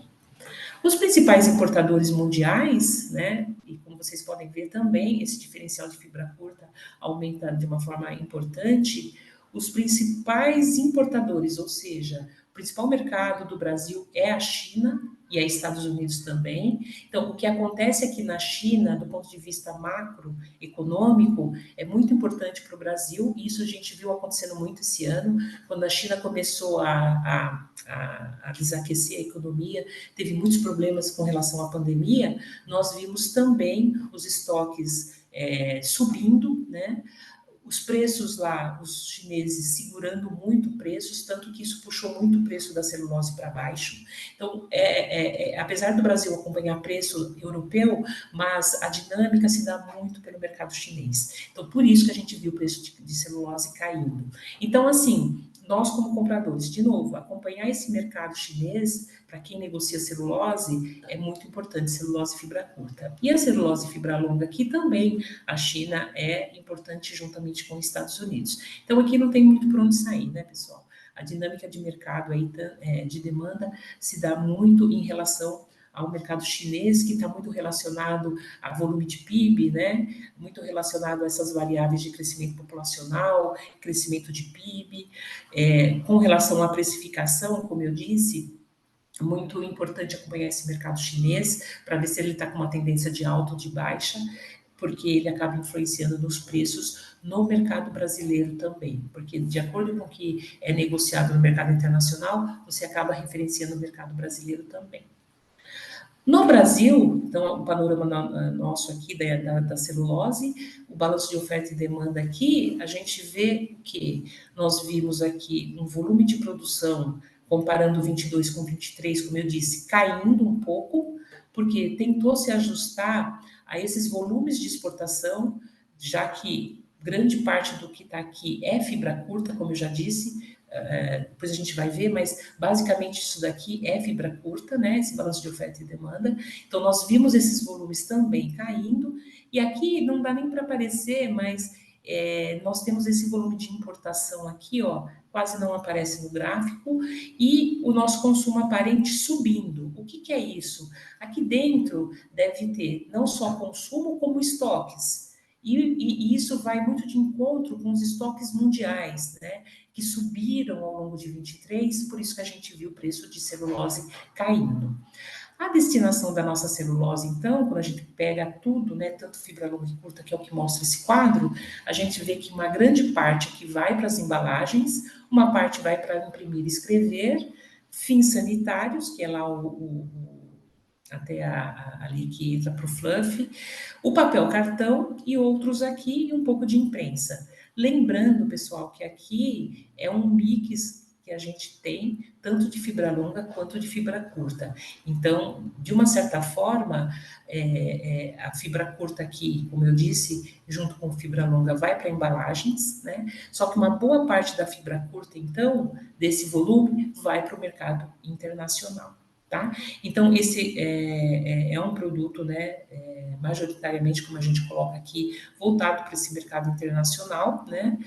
Os principais importadores mundiais, né, e como vocês podem ver também, esse diferencial de fibra curta aumenta de uma forma importante. Os principais importadores, ou seja, o principal mercado do Brasil é a China e é Estados Unidos também. Então, o que acontece aqui na China, do ponto de vista macroeconômico, é muito importante para o Brasil, e isso a gente viu acontecendo muito esse ano, quando a China começou a desaquecer a economia, teve muitos problemas com relação à pandemia, nós vimos também os estoques subindo, né? Os preços lá, os chineses segurando muito preços, tanto que isso puxou muito o preço da celulose para baixo. Então, apesar do Brasil acompanhar preço europeu, mas a dinâmica se dá muito pelo mercado chinês. Então, por isso que a gente viu o preço de celulose caindo. Então, assim, nós como compradores, de novo, acompanhar esse mercado chinês, para quem negocia celulose, é muito importante, celulose e fibra curta. E a celulose e fibra longa aqui também, a China é importante juntamente com os Estados Unidos. Então, aqui não tem muito por onde sair, né, pessoal? A dinâmica de mercado aí, de demanda se dá muito em relação ao mercado chinês, que está muito relacionado a volume de PIB, né? Muito relacionado a essas variáveis de crescimento populacional, crescimento de PIB. Com relação à precificação, como eu disse, é muito importante acompanhar esse mercado chinês para ver se ele está com uma tendência de alta ou de baixa, porque ele acaba influenciando nos preços no mercado brasileiro também, porque de acordo com o que é negociado no mercado internacional, você acaba referenciando o mercado brasileiro também. No Brasil, então, o panorama nosso aqui da celulose, o balanço de oferta e demanda aqui, a gente vê que nós vimos aqui um volume de produção, comparando 22 com 23, como eu disse, caindo um pouco, porque tentou se ajustar a esses volumes de exportação, já que grande parte do que está aqui é fibra curta, como eu já disse, depois a gente vai ver, mas basicamente isso daqui é fibra curta, né? Esse balanço de oferta e demanda. Então, nós vimos esses volumes também caindo, e aqui não dá nem para aparecer, mas nós temos esse volume de importação aqui, ó, quase não aparece no gráfico, e o nosso consumo aparente subindo. O que é isso? Aqui dentro deve ter não só consumo, como estoques. E isso vai muito de encontro com os estoques mundiais, né, que subiram ao longo de 23, por isso que a gente viu o preço de celulose caindo. A destinação da nossa celulose, então, quando a gente pega tudo, né, tanto fibra longa e curta, que é o que mostra esse quadro, a gente vê que uma grande parte aqui vai para as embalagens, uma parte vai para imprimir e escrever, fins sanitários, que é lá até ali que entra para o fluff, o papel cartão e outros aqui, e um pouco de imprensa. Lembrando, pessoal, que aqui é um mix que a gente tem tanto de fibra longa quanto de fibra curta. Então, de uma certa forma, a fibra curta aqui, como eu disse, junto com fibra longa, vai para embalagens, né? Só que uma boa parte da fibra curta, então, desse volume, vai para o mercado internacional. Tá? Então, esse é um produto, né, majoritariamente, como a gente coloca aqui, voltado para esse mercado internacional, né?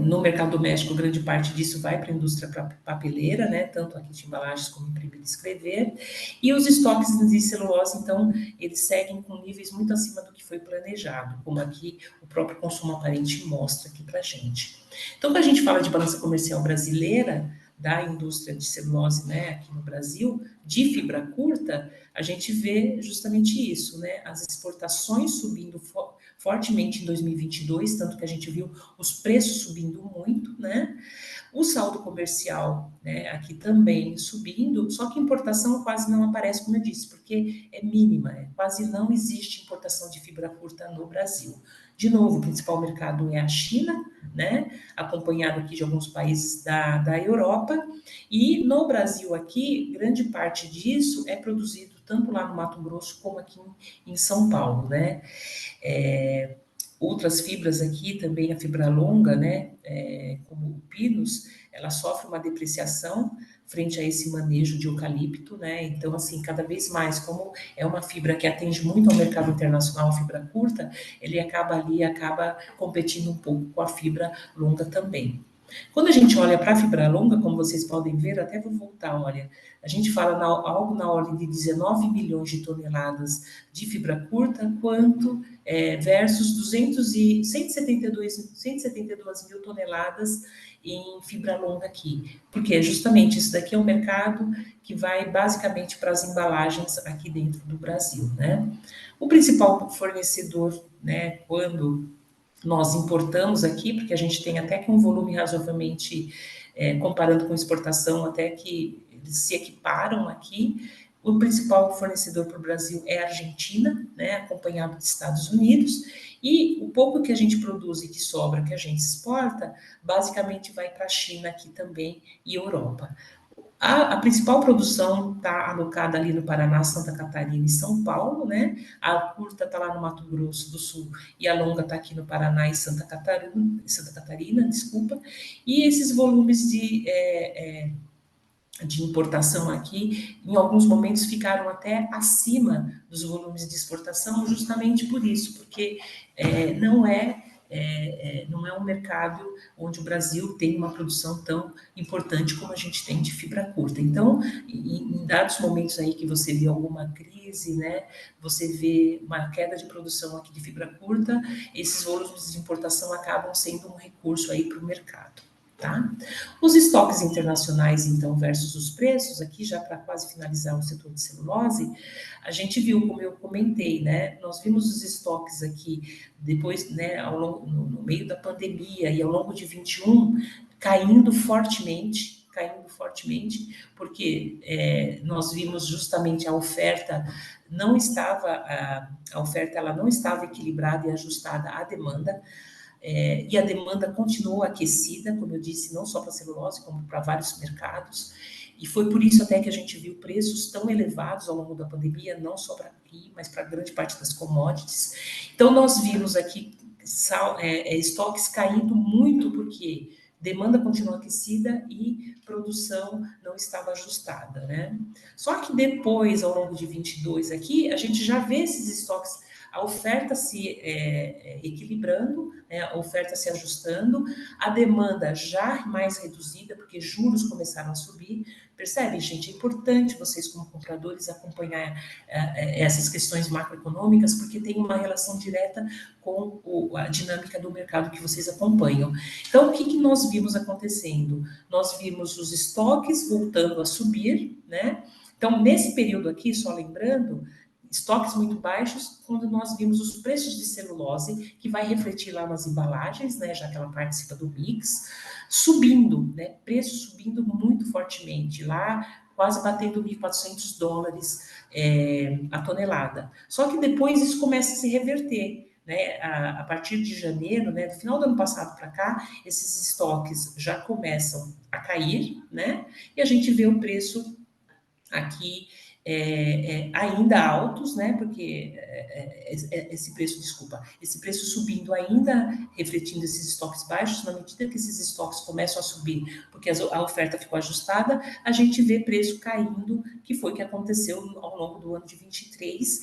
No mercado doméstico, grande parte disso vai para a indústria papeleira, né, tanto aqui de embalagens como imprimir e escrever, e os estoques de celulose, então, eles seguem com níveis muito acima do que foi planejado, como aqui o próprio consumo aparente mostra aqui para a gente. Então, quando a gente fala de balança comercial brasileira, da indústria de celulose, né, aqui no Brasil, de fibra curta, a gente vê justamente isso, né, as exportações subindo fortemente em 2022, tanto que a gente viu os preços subindo muito, né? O saldo comercial, né, aqui também subindo, só que importação quase não aparece, como eu disse, porque é mínima, quase não existe importação de fibra curta no Brasil. De novo, o principal mercado é a China, né, acompanhado aqui de alguns países da Europa, e no Brasil aqui, grande parte disso é produzido tanto lá no Mato Grosso como aqui em São Paulo, né? Outras fibras aqui, também a fibra longa, né, como o pinus, ela sofre uma depreciação frente a esse manejo de eucalipto, né, então, assim, cada vez mais, como é uma fibra que atende muito ao mercado internacional, a fibra curta, ele acaba competindo um pouco com a fibra longa também. Quando a gente olha para a fibra longa, como vocês podem ver, até vou voltar, olha, a gente fala algo na ordem de 19 milhões de toneladas de fibra curta, quanto versus 172 mil toneladas em fibra longa aqui. Porque justamente isso daqui é um mercado que vai basicamente para as embalagens aqui dentro do Brasil, né? O principal fornecedor, né, quando nós importamos aqui, porque a gente tem até que um volume razoavelmente, comparando com exportação, até que eles se equiparam aqui. O principal fornecedor para o Brasil é a Argentina, né, acompanhado dos Estados Unidos, e o pouco que a gente produz e que sobra, que a gente exporta, basicamente vai para a China aqui também e Europa. A principal produção está alocada ali no Paraná, Santa Catarina e São Paulo, né? A curta está lá no Mato Grosso do Sul e a longa está aqui no Paraná e Santa Catarina, desculpa. E esses volumes de importação aqui, em alguns momentos ficaram até acima dos volumes de exportação, justamente por isso, porque não é um mercado onde o Brasil tem uma produção tão importante como a gente tem de fibra curta. Então, em dados momentos aí que você vê alguma crise, né, você vê uma queda de produção aqui de fibra curta, esses volumes de importação acabam sendo um recurso aí para o mercado. Tá? Os estoques internacionais, então, versus os preços, aqui já para quase finalizar o setor de celulose, a gente viu, como eu comentei, né? Nós vimos os estoques aqui depois, né, no meio da pandemia e ao longo de 21, caindo fortemente, porque nós vimos justamente a oferta a oferta ela não estava equilibrada e ajustada à demanda. E a demanda continuou aquecida, como eu disse, não só para celulose, como para vários mercados. E foi por isso até que a gente viu preços tão elevados ao longo da pandemia, não só para aqui, mas para grande parte das commodities. Então, nós vimos aqui estoques caindo muito, porque demanda continuou aquecida e produção não estava ajustada, né? Só que depois, ao longo de 22 aqui, a gente já vê esses estoques a oferta se equilibrando, né, a oferta se ajustando, a demanda já mais reduzida, porque juros começaram a subir. Percebe, gente? É importante vocês, como compradores, acompanhar essas questões macroeconômicas, porque tem uma relação direta com a dinâmica do mercado que vocês acompanham. Então, o que nós vimos acontecendo? Nós vimos os estoques voltando a subir, né? Então, nesse período aqui, só lembrando, estoques muito baixos, quando nós vimos os preços de celulose, que vai refletir lá nas embalagens, né, já que ela participa do mix, subindo, né, preço subindo muito fortemente, lá quase batendo US$ 1.400 a tonelada. Só que depois isso começa a se reverter, né, a partir de janeiro, né, do final do ano passado para cá, esses estoques já começam a cair, né, e a gente vê o preço aqui ainda altos, né? Porque esse preço, desculpa, esse preço subindo ainda refletindo esses estoques baixos, na medida que esses estoques começam a subir, porque a oferta ficou ajustada, a gente vê preço caindo, que foi o que aconteceu ao longo do ano de 23,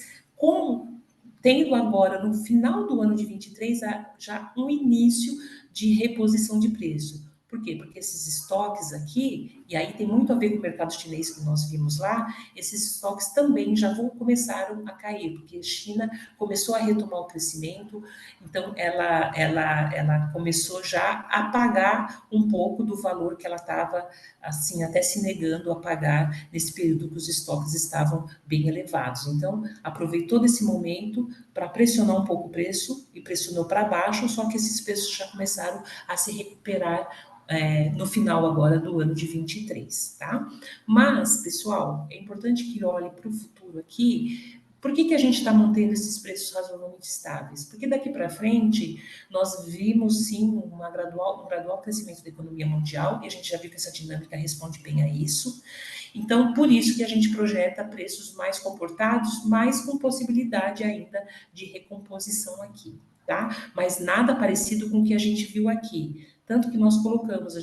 tendo agora, no final do ano de 23, já um início de reposição de preço. Por quê? Porque esses estoques aqui, e aí tem muito a ver com o mercado chinês que nós vimos lá, esses estoques também já começaram a cair, porque a China começou a retomar o crescimento, então ela começou já a pagar um pouco do valor que ela estava, assim, até se negando a pagar nesse período que os estoques estavam bem elevados. Então, aproveitou desse momento para pressionar um pouco o preço e pressionou para baixo, só que esses preços já começaram a se recuperar no final agora do ano de 23, tá? Mas, pessoal, é importante que olhe para o futuro aqui. Por que a gente está mantendo esses preços razoavelmente estáveis? Porque daqui para frente nós vimos sim um gradual crescimento da economia mundial, e a gente já viu que essa dinâmica responde bem a isso. Então, por isso que a gente projeta preços mais comportados, mas com possibilidade ainda de recomposição aqui, tá? Mas nada parecido com o que a gente viu aqui. Tanto que nós colocamos,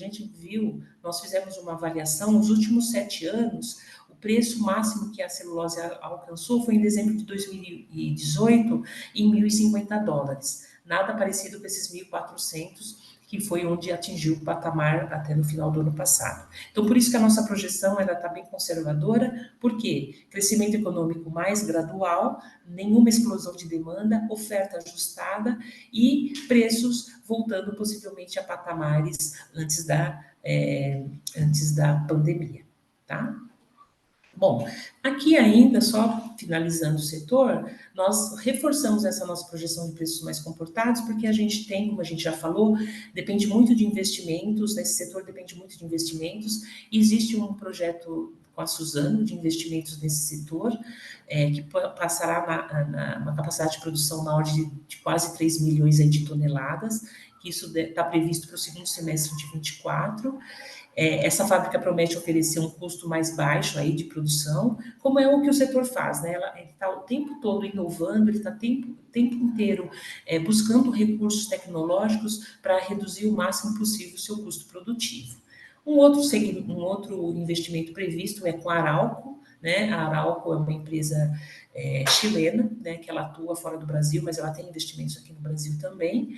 nós fizemos uma avaliação, nos últimos 7 anos, o preço máximo que a celulose alcançou foi em dezembro de 2018, em US$ 1.050. Nada parecido com esses 1.400, que foi onde atingiu o patamar até no final do ano passado. Então, por isso que a nossa projeção está bem conservadora, porque crescimento econômico mais gradual, nenhuma explosão de demanda, oferta ajustada e preços voltando possivelmente a patamares antes da pandemia, tá? Bom, aqui ainda, só finalizando o setor, nós reforçamos essa nossa projeção de preços mais comportados, porque a gente tem, como a gente já falou, depende muito de investimentos, nesse setor depende muito de investimentos, e existe um projeto com a Suzano de investimentos nesse setor, que passará uma capacidade de produção na ordem de quase 3 milhões de toneladas, que isso está previsto para o segundo semestre de 24. Essa fábrica promete oferecer um custo mais baixo aí de produção, como é o que o setor faz, né? Ele está o tempo todo inovando, ele está o tempo inteiro buscando recursos tecnológicos para reduzir o máximo possível o seu custo produtivo. Um outro investimento previsto é com a Arauco, né? A Arauco é uma empresa chilena, né, que ela atua fora do Brasil, mas ela tem investimentos aqui no Brasil também,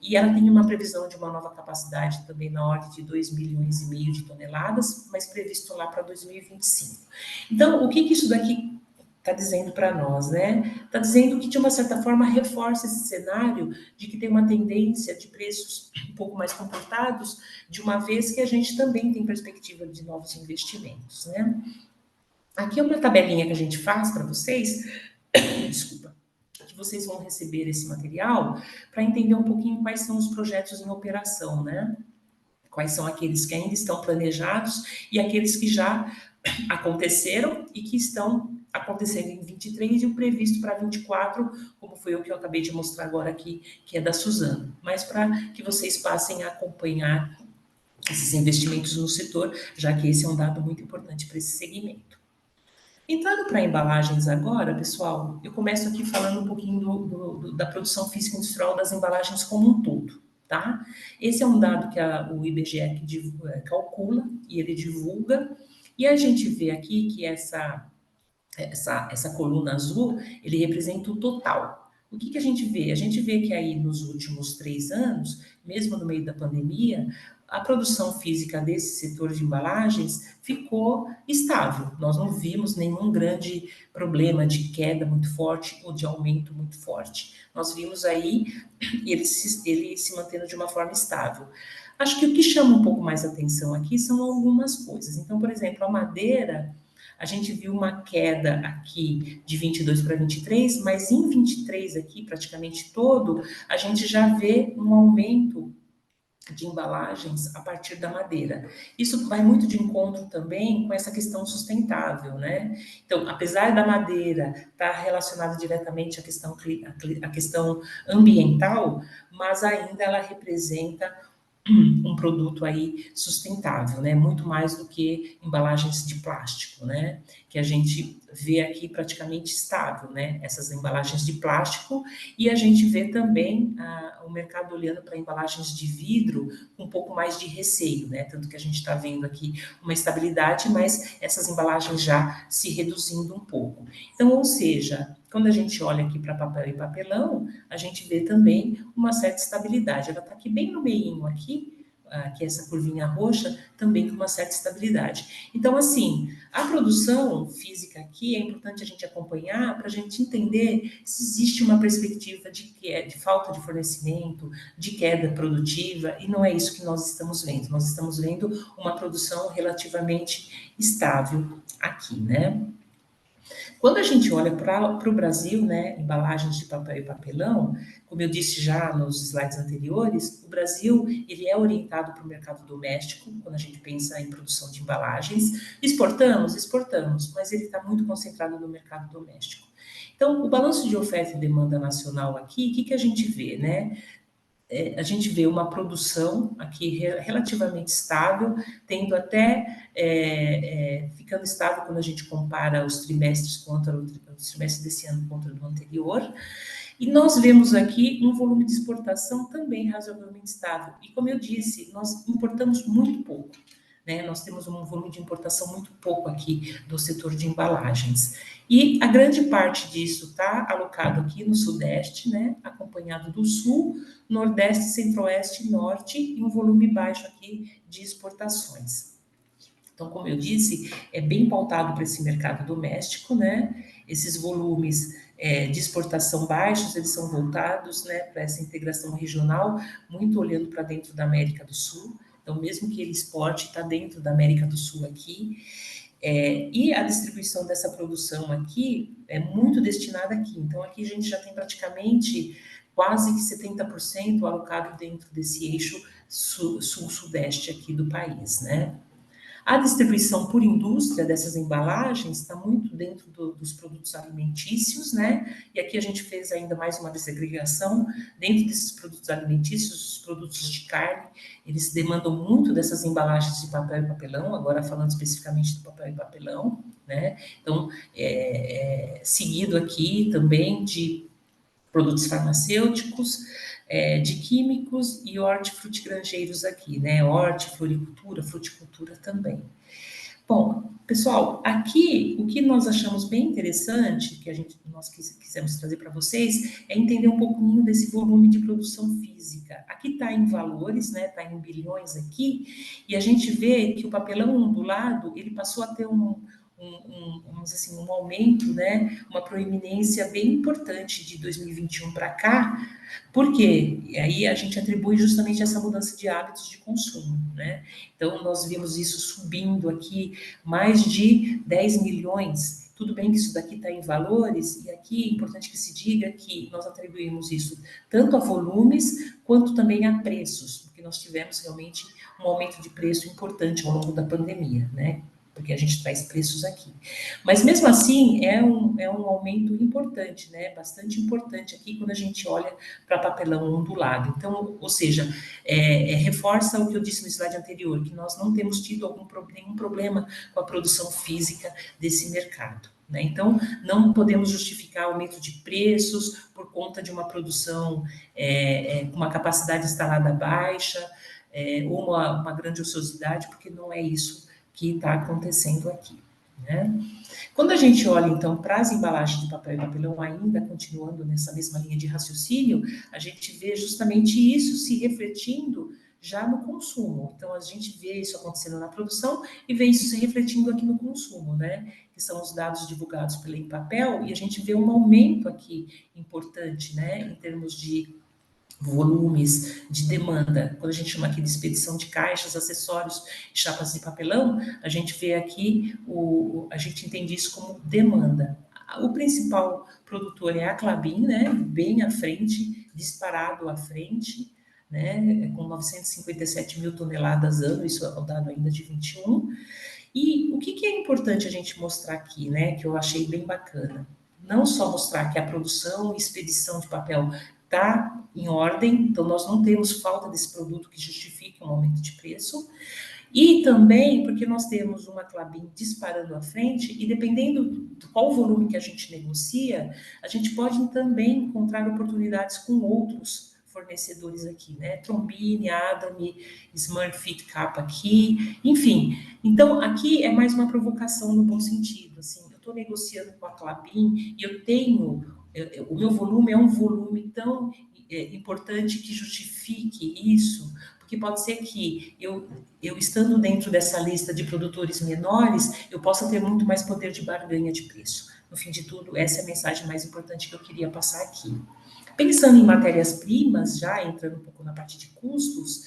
e ela tem uma previsão de uma nova capacidade também na ordem de 2,5 milhões de toneladas, mas previsto lá para 2025. Então, o que isso daqui está dizendo para nós, né? Está dizendo que, de uma certa forma, reforça esse cenário de que tem uma tendência de preços um pouco mais comportados, de uma vez que a gente também tem perspectiva de novos investimentos, né? Aqui é uma tabelinha que a gente faz para vocês, desculpa, que vocês vão receber esse material para entender um pouquinho quais são os projetos em operação, né? Quais são aqueles que ainda estão planejados e aqueles que já aconteceram e que estão acontecendo em 23 e o previsto para 24, como foi o que eu acabei de mostrar agora aqui, que é da Suzano. Mas para que vocês passem a acompanhar esses investimentos no setor, já que esse é um dado muito importante para esse segmento. Entrando para embalagens agora, pessoal, eu começo aqui falando um pouquinho da produção física industrial das embalagens como um todo, tá? Esse é um dado que o IBGE calcula e ele divulga, e a gente vê aqui que essa coluna azul, ele representa o total, O que a gente vê? A gente vê que aí nos últimos 3 anos, mesmo no meio da pandemia, a produção física desse setor de embalagens ficou estável. Nós não vimos nenhum grande problema de queda muito forte ou de aumento muito forte. Nós vimos aí ele se mantendo de uma forma estável. Acho que o que chama um pouco mais atenção aqui são algumas coisas. Então, por exemplo, a madeira, a gente viu uma queda aqui de 22 para 23, mas em 23 aqui, praticamente todo, a gente já vê um aumento de embalagens a partir da madeira. Isso vai muito de encontro também com essa questão sustentável, né? Então, apesar da madeira estar relacionada diretamente à questão ambiental, mas ainda ela representa um produto aí sustentável, né? Muito mais do que embalagens de plástico, né? Que a gente vê aqui praticamente estável, né? Essas embalagens de plástico, e a gente vê também o mercado olhando para embalagens de vidro com um pouco mais de receio, né? Tanto que a gente está vendo aqui uma estabilidade, mas essas embalagens já se reduzindo um pouco. Então, ou seja, quando a gente olha aqui para papel e papelão, a gente vê também uma certa estabilidade. Ela está aqui bem no meinho aqui, que é essa curvinha roxa, também com uma certa estabilidade. Então, assim, a produção física aqui é importante a gente acompanhar para a gente entender se existe uma perspectiva de falta de fornecimento, de queda produtiva, e não é isso que nós estamos vendo. Nós estamos vendo uma produção relativamente estável aqui, né? Quando a gente olha para o Brasil, né, embalagens de papel e papelão, como eu disse já nos slides anteriores, o Brasil ele é orientado para o mercado doméstico, quando a gente pensa em produção de embalagens. Exportamos? Exportamos, mas ele está muito concentrado no mercado doméstico. Então, o balanço de oferta e demanda nacional aqui, o que a gente vê, né? A gente vê uma produção aqui relativamente estável, tendo até ficando estável quando a gente compara os trimestres contra o trimestre desse ano contra o do anterior. E nós vemos aqui um volume de exportação também razoavelmente estável. E como eu disse, nós importamos muito pouco. Né? Nós temos um volume de importação muito pouco aqui do setor de embalagens. E a grande parte disso está alocado aqui no Sudeste, né? Acompanhado do Sul, Nordeste, Centro-Oeste e Norte, e um volume baixo aqui de exportações. Então, como eu disse, é bem pautado para esse mercado doméstico, né? Esses volumes de exportação baixos, eles são voltados, né, para essa integração regional, muito olhando para dentro da América do Sul. Então, mesmo que ele exporte, está dentro da América do Sul aqui. E a distribuição dessa produção aqui é muito destinada aqui. Então, aqui a gente já tem praticamente quase que 70% alocado dentro desse eixo sul-sudeste aqui do país, né? A distribuição por indústria dessas embalagens está muito dentro dos produtos alimentícios, né? E aqui a gente fez ainda mais uma desagregação dentro desses produtos alimentícios, os produtos de carne, eles demandam muito dessas embalagens de papel e papelão, agora falando especificamente do papel e papelão, né? Então, seguido aqui também de produtos farmacêuticos, de químicos e hortifrutigranjeiros aqui, né? Floricultura, fruticultura também. Bom, pessoal, aqui o que nós achamos bem interessante, nós quisemos trazer para vocês, é entender um pouquinho desse volume de produção física. Aqui está em valores, né? Está em bilhões aqui, e a gente vê que o papelão ondulado ele passou a ter vamos dizer assim, um aumento, né, uma proeminência bem importante de 2021 para cá, porque aí a gente atribui justamente essa mudança de hábitos de consumo, né? Então, nós vimos isso subindo aqui mais de 10 milhões. Tudo bem que isso daqui está em valores, e aqui é importante que se diga que nós atribuímos isso tanto a volumes quanto também a preços, porque nós tivemos realmente um aumento de preço importante ao longo da pandemia, né? Porque a gente traz preços aqui. Mas mesmo assim, é um aumento importante, né? Bastante importante aqui quando a gente olha para papelão ondulado. Então, ou seja, reforça o que eu disse no slide anterior, que nós não temos tido nenhum problema com a produção física desse mercado. Né? Então, não podemos justificar aumento de preços por conta de uma produção com uma capacidade instalada baixa, ou uma grande ociosidade, porque não é isso que está acontecendo aqui. né? Quando a gente olha, então, para as embalagens de papel e papelão, ainda continuando nessa mesma linha de raciocínio, a gente vê justamente isso se refletindo já no consumo. Então, a gente vê isso acontecendo na produção e vê isso se refletindo aqui no consumo, né? Que são os dados divulgados pela Empapel, e a gente vê um aumento aqui importante, né? Em termos de volumes de demanda. Quando a gente chama aqui de expedição de caixas, acessórios, chapas de papelão, a gente vê aqui, a gente entende isso como demanda. O principal produtor é a Klabin, né, bem à frente, disparado à frente, né, com 957 mil toneladas ano, isso é o dado ainda de 21. E o que é importante a gente mostrar aqui, né, que eu achei bem bacana? Não só mostrar que a produção e expedição de papel está em ordem, então nós não temos falta desse produto que justifique um aumento de preço, e também porque nós temos uma Klabin disparando à frente, e dependendo do qual volume que a gente negocia, a gente pode também encontrar oportunidades com outros fornecedores aqui, né? Trombini, Adami, Smurfit Kappa aqui, enfim. Então, aqui é mais uma provocação no bom sentido, assim, eu estou negociando com a Klabin e eu tenho, o meu volume é um volume tão importante que justifique isso, porque pode ser que eu estando dentro dessa lista de produtores menores, eu possa ter muito mais poder de barganha de preço. No fim de tudo, essa é a mensagem mais importante que eu queria passar aqui. Pensando em matérias-primas, já entrando um pouco na parte de custos,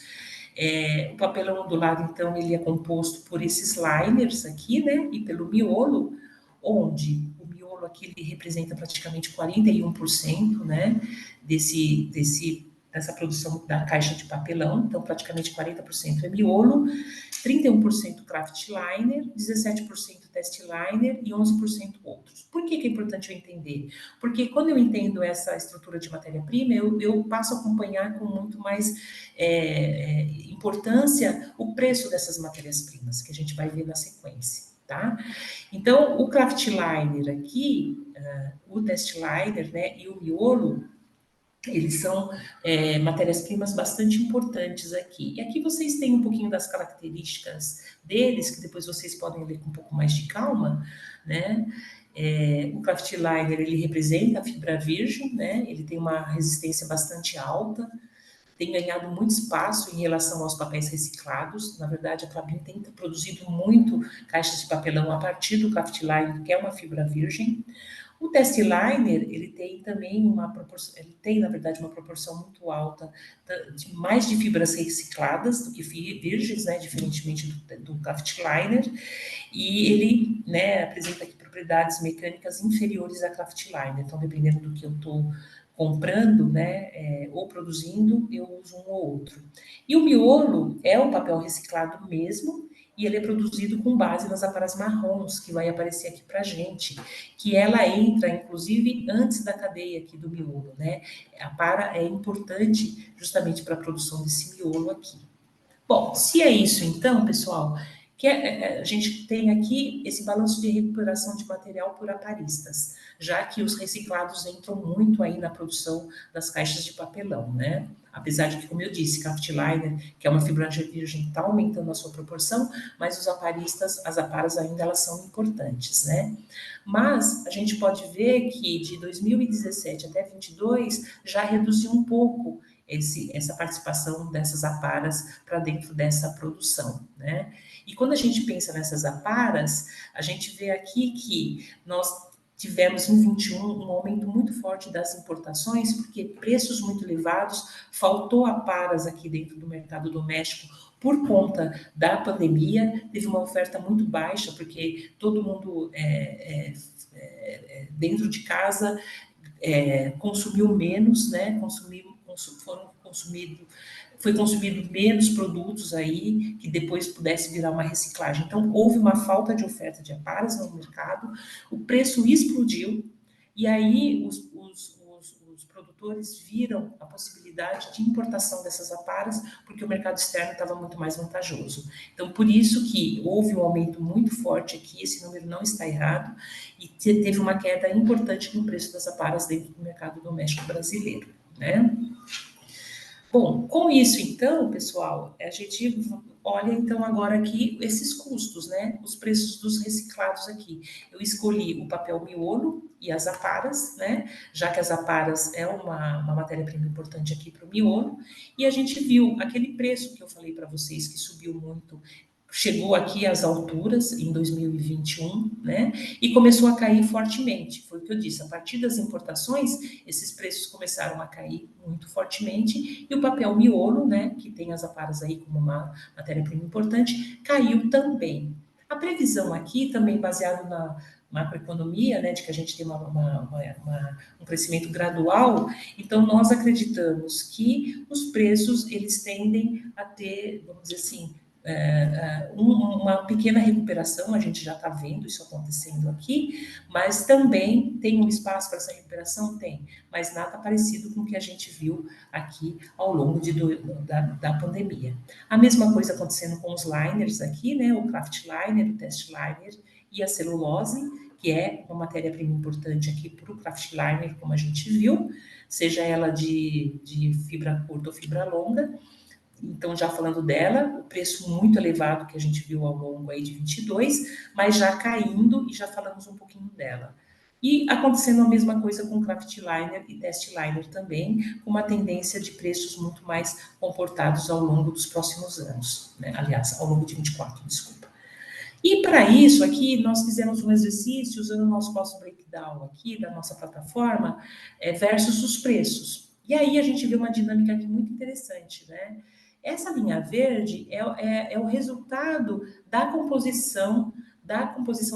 o papelão ondulado, então, ele é composto por esses liners aqui, né, e pelo miolo, onde o miolo aqui ele representa praticamente 41%, né, dessa produção da caixa de papelão, então praticamente 40% é miolo, 31% craft liner, 17% test liner e 11% outros. Por que é importante eu entender? Porque quando eu entendo essa estrutura de matéria-prima, eu passo a acompanhar com muito mais importância o preço dessas matérias-primas, que a gente vai ver na sequência. Tá? Então, o craft liner aqui, o test liner, né, e o miolo, eles são matérias-primas bastante importantes aqui. E aqui vocês têm um pouquinho das características deles, que depois vocês podem ler com um pouco mais de calma, né? O craft liner, ele representa a fibra virgem, né? Ele tem uma resistência bastante alta, tem ganhado muito espaço em relação aos papéis reciclados. Na verdade, a Klabin tem produzido muito caixas de papelão a partir do craft liner, que é uma fibra virgem. O test liner, ele tem também uma proporção, ele tem, na verdade, uma proporção muito alta mais de fibras recicladas do que virgens, né, diferentemente do craft liner, e ele, né, apresenta aqui propriedades mecânicas inferiores a craft liner. Então, dependendo do que eu estou comprando, né, ou produzindo, eu uso um ou outro. E o miolo é o papel reciclado mesmo, e ele é produzido com base nas aparas marrons, que vai aparecer aqui para a gente, que ela entra, inclusive, antes da cadeia aqui do miolo, né? A para é importante justamente para a produção desse miolo aqui. Bom, se é isso então, pessoal, que a gente tem aqui esse balanço de recuperação de material por aparistas, já que os reciclados entram muito aí na produção das caixas de papelão, né? Apesar de que, como eu disse, craft liner, que é uma fibra virgem, está aumentando a sua proporção, mas os aparistas, as aparas ainda elas são importantes, né? Mas a gente pode ver que de 2017 até 2022 já reduziu um pouco essa participação dessas aparas para dentro dessa produção, né? E quando a gente pensa nessas aparas, a gente vê aqui que nós tivemos em 21 um aumento muito forte das importações, porque preços muito elevados, faltou aparas aqui dentro do mercado doméstico por conta da pandemia, teve uma oferta muito baixa, porque todo mundo dentro de casa consumiu menos, né? Foi consumido menos produtos aí que depois pudesse virar uma reciclagem. Então, houve uma falta de oferta de aparas no mercado, o preço explodiu, e aí os produtores viram a possibilidade de importação dessas aparas, porque o mercado externo estava muito mais vantajoso. Então, por isso que houve um aumento muito forte aqui, esse número não está errado, e teve uma queda importante no preço das aparas dentro do mercado doméstico brasileiro, né? Bom, com isso, então, pessoal, a gente olha, então, agora aqui esses custos, né? Os preços dos reciclados aqui. Eu escolhi o papel miolo e as aparas, né? Já que as aparas é uma matéria-prima importante aqui para o miolo. E a gente viu aquele preço que eu falei para vocês, que subiu muito, chegou aqui às alturas em 2021, né? E começou a cair fortemente. Foi o que eu disse, a partir das importações, esses preços começaram a cair muito fortemente e o papel miolo, né, que tem as aparas aí como uma matéria-prima importante, caiu também. A previsão aqui, também baseado na macroeconomia, né, de que a gente tem um crescimento gradual, então nós acreditamos que os preços, eles tendem a ter, vamos dizer assim, uma pequena recuperação, a gente já está vendo isso acontecendo aqui, mas também tem um espaço para essa recuperação? Tem, mas nada parecido com o que a gente viu aqui ao longo da pandemia. A mesma coisa acontecendo com os liners aqui, né? O craft liner, o test liner e a celulose, que é uma matéria-prima importante aqui para o craft liner, como a gente viu, seja ela de fibra curta ou fibra longa. Então, já falando dela, o preço muito elevado que a gente viu ao longo aí de 22, mas já caindo, e já falamos um pouquinho dela. E acontecendo a mesma coisa com craft liner e test liner também, com uma tendência de preços muito mais comportados ao longo dos próximos anos, né? Aliás, ao longo de 24, desculpa. E para isso aqui, nós fizemos um exercício usando o nosso cost breakdown aqui da nossa plataforma, versus os preços. E aí a gente vê uma dinâmica aqui muito interessante, né? Essa linha verde é o resultado da composição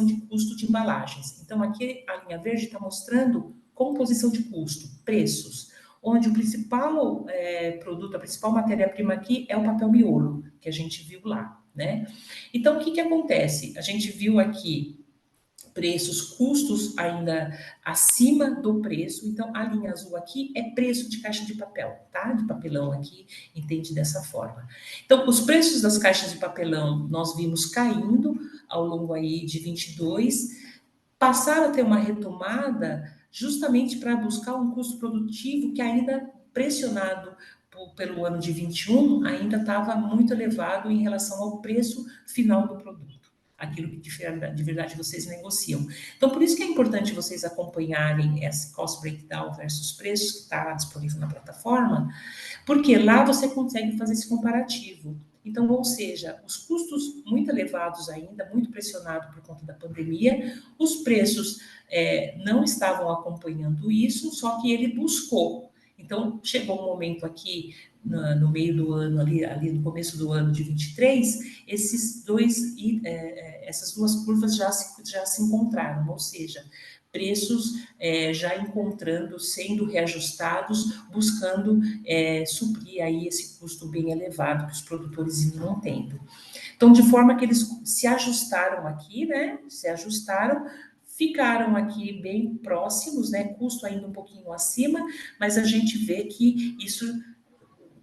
de custo de embalagens. Então, aqui a linha verde está mostrando composição de custo, preços, onde o principal produto, a principal matéria-prima aqui é o papel miolo, que a gente viu lá, né? Então, o que acontece? A gente viu aqui preços, custos ainda acima do preço. Então, a linha azul aqui é preço de caixa de papel, tá? De papelão aqui, entende dessa forma. Então, os preços das caixas de papelão nós vimos caindo ao longo aí de 22, passaram a ter uma retomada justamente para buscar um custo produtivo que ainda pressionado pelo ano de 21 ainda estava muito elevado em relação ao preço final do produto, aquilo que de verdade vocês negociam. Então, por isso que é importante vocês acompanharem esse cost breakdown versus preços que está disponível na plataforma, porque lá você consegue fazer esse comparativo. Então, ou seja, os custos muito elevados ainda, muito pressionados por conta da pandemia, os preços não estavam acompanhando isso, só que ele buscou. Então, chegou um momento aqui, no meio do ano, ali no começo do ano de 23, essas duas curvas já se encontraram, ou seja, preços já encontrando, sendo reajustados, buscando suprir aí esse custo bem elevado que os produtores vinham tendo. Então, de forma que eles se ajustaram aqui, né? Se ajustaram, ficaram aqui bem próximos, né? Custo ainda um pouquinho acima, mas a gente vê que isso,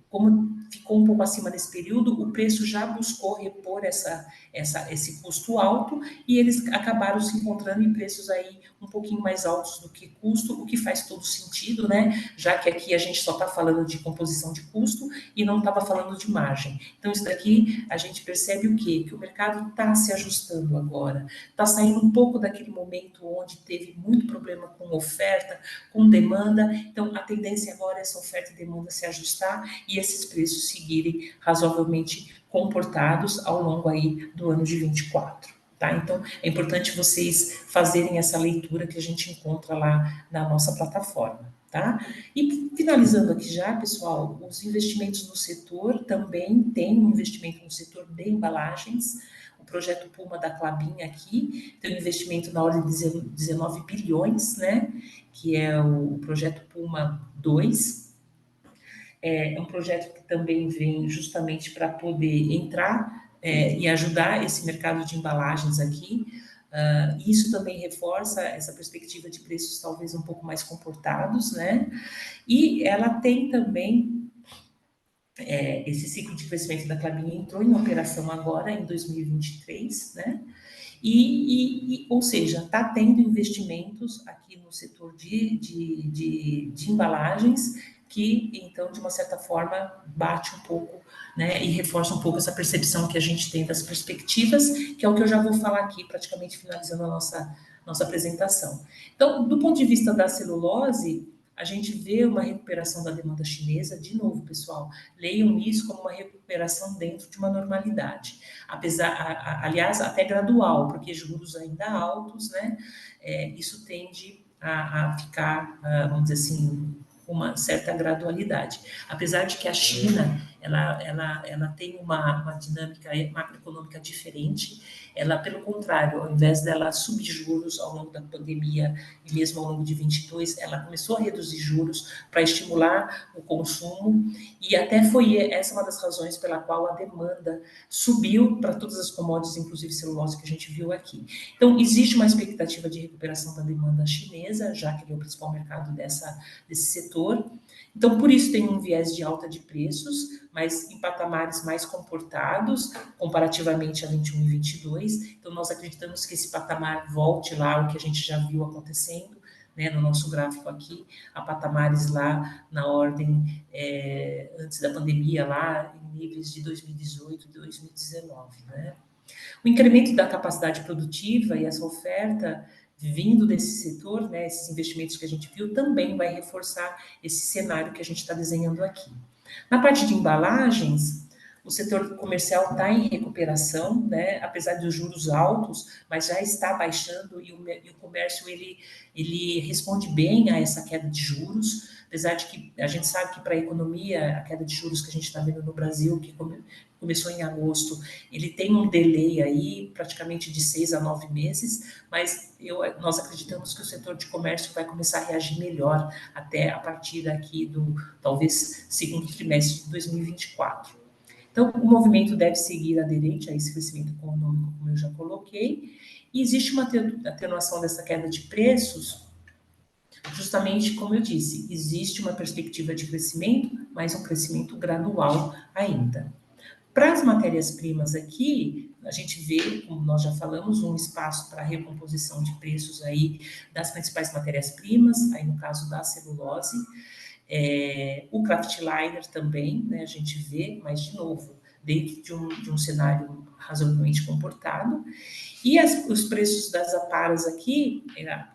como ficou um pouco acima nesse período, o preço já buscou repor esse custo alto e eles acabaram se encontrando em preços aí um pouquinho mais altos do que custo, o que faz todo sentido, né? Já que aqui a gente só está falando de composição de custo e não estava falando de margem. Então, isso daqui a gente percebe o quê? Que o mercado está se ajustando agora, está saindo um pouco daquele momento onde teve muito problema com oferta, com demanda. Então, a tendência agora é essa oferta e demanda se ajustar e esses preços seguirem razoavelmente comportados ao longo aí do ano de 24. Tá? Então, é importante vocês fazerem essa leitura que a gente encontra lá na nossa plataforma. Tá? E finalizando aqui já, pessoal, os investimentos no setor também tem um investimento no setor de embalagens. O projeto Puma da Klabin aqui tem um investimento na ordem de 19 bilhões, né? Que é o projeto Puma 2. É um projeto que também vem justamente para poder entrar e ajudar esse mercado de embalagens aqui. Isso também reforça essa perspectiva de preços talvez um pouco mais comportados, né? E ela tem também esse ciclo de crescimento da Klabin entrou em operação agora em 2023, né? Ou seja, está tendo investimentos aqui no setor de embalagens que, então, de uma certa forma, bate um pouco, né, e reforça um pouco essa percepção que a gente tem das perspectivas, que é o que eu já vou falar aqui, praticamente finalizando a nossa apresentação. Então, do ponto de vista da celulose, a gente vê uma recuperação da demanda chinesa, de novo, pessoal, leiam isso como uma recuperação dentro de uma normalidade, aliás, até gradual, porque juros ainda altos, né, isso tende a ficar, vamos dizer assim, com uma certa gradualidade. Apesar de que a China, ela tem uma dinâmica macroeconômica diferente, ela, pelo contrário, ao invés dela subir juros ao longo da pandemia e mesmo ao longo de 22, ela começou a reduzir juros para estimular o consumo e até foi essa uma das razões pela qual a demanda subiu para todas as commodities, inclusive celulose, que a gente viu aqui. Então, existe uma expectativa de recuperação da demanda chinesa, já que ele é o principal mercado desse setor. Então, por isso tem um viés de alta de preços, mas em patamares mais comportados, comparativamente a 21 e 22. Então, nós acreditamos que esse patamar volte lá, o que a gente já viu acontecendo, né, no nosso gráfico aqui, a patamares lá na ordem antes da pandemia, lá em níveis de 2018 e 2019, né? O incremento da capacidade produtiva e essa oferta vindo desse setor, né, esses investimentos que a gente viu, também vai reforçar esse cenário que a gente está desenhando aqui. Na parte de embalagens, o setor comercial está em recuperação, né, apesar dos juros altos, mas já está baixando e o comércio ele responde bem a essa queda de juros, apesar de que a gente sabe que para a economia, a queda de juros que a gente está vendo no Brasil, que começou em agosto, ele tem um delay aí, praticamente de 6 a 9 meses, mas nós acreditamos que o setor de comércio vai começar a reagir melhor até a partir aqui do, talvez, segundo trimestre de 2024. Então, o movimento deve seguir aderente a esse crescimento econômico, como eu já coloquei, e existe uma atenuação dessa queda de preços, justamente como eu disse, existe uma perspectiva de crescimento, mas um crescimento gradual ainda. Para as matérias-primas aqui, a gente vê, como nós já falamos, um espaço para recomposição de preços aí das principais matérias-primas, aí no caso da celulose, o kraftliner também, né, a gente vê, mas de novo, dentro de um cenário razoavelmente comportado, e os preços das aparas aqui,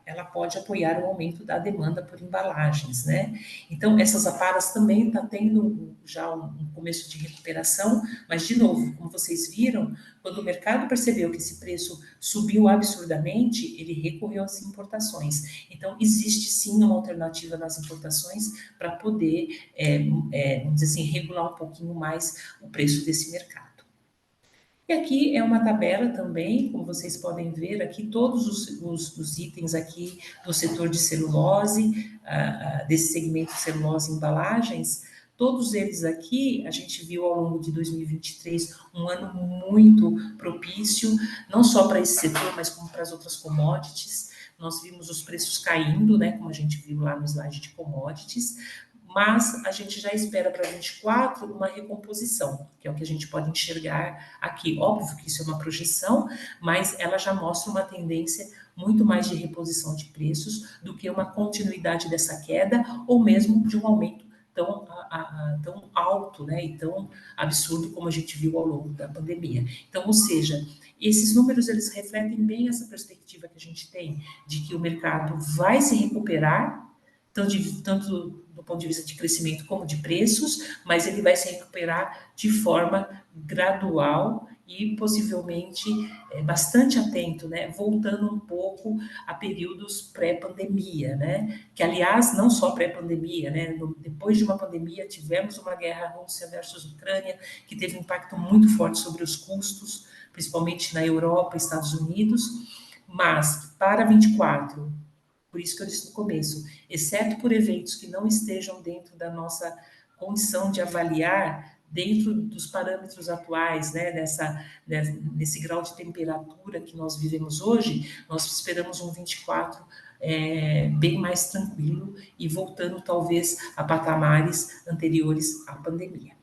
ela pode apoiar o aumento da demanda por embalagens, né? Então, essas aparas também estão tendo já um começo de recuperação, mas, de novo, como vocês viram, quando o mercado percebeu que esse preço subiu absurdamente, ele recorreu às importações. Então, existe sim uma alternativa nas importações para poder, vamos dizer assim, regular um pouquinho mais o preço desse mercado. E aqui é uma tabela também, como vocês podem ver aqui, todos os itens aqui do setor de celulose, desse segmento de celulose e embalagens, todos eles aqui, a gente viu ao longo de 2023 um ano muito propício, não só para esse setor, mas como para as outras commodities. Nós vimos os preços caindo, né, como a gente viu lá no slide de commodities, mas a gente já espera para 24 uma recomposição, que é o que a gente pode enxergar aqui. Óbvio que isso é uma projeção, mas ela já mostra uma tendência muito mais de reposição de preços do que uma continuidade dessa queda, ou mesmo de um aumento tão alto, né, e tão absurdo como a gente viu ao longo da pandemia. Então, ou seja, esses números eles refletem bem essa perspectiva que a gente tem de que o mercado vai se recuperar, tanto do ponto de vista de crescimento como de preços, mas ele vai se recuperar de forma gradual e possivelmente bastante atento, né? Voltando um pouco a períodos pré-pandemia, né? Que, aliás, não só pré-pandemia, né? Depois de uma pandemia, tivemos uma guerra Rússia versus Ucrânia, que teve um impacto muito forte sobre os custos, principalmente na Europa e Estados Unidos, mas para 24, por isso que eu disse no começo, exceto por eventos que não estejam dentro da nossa condição de avaliar, dentro dos parâmetros atuais, né, nesse grau de temperatura que nós vivemos hoje, nós esperamos um 24 bem mais tranquilo e voltando talvez a patamares anteriores à pandemia.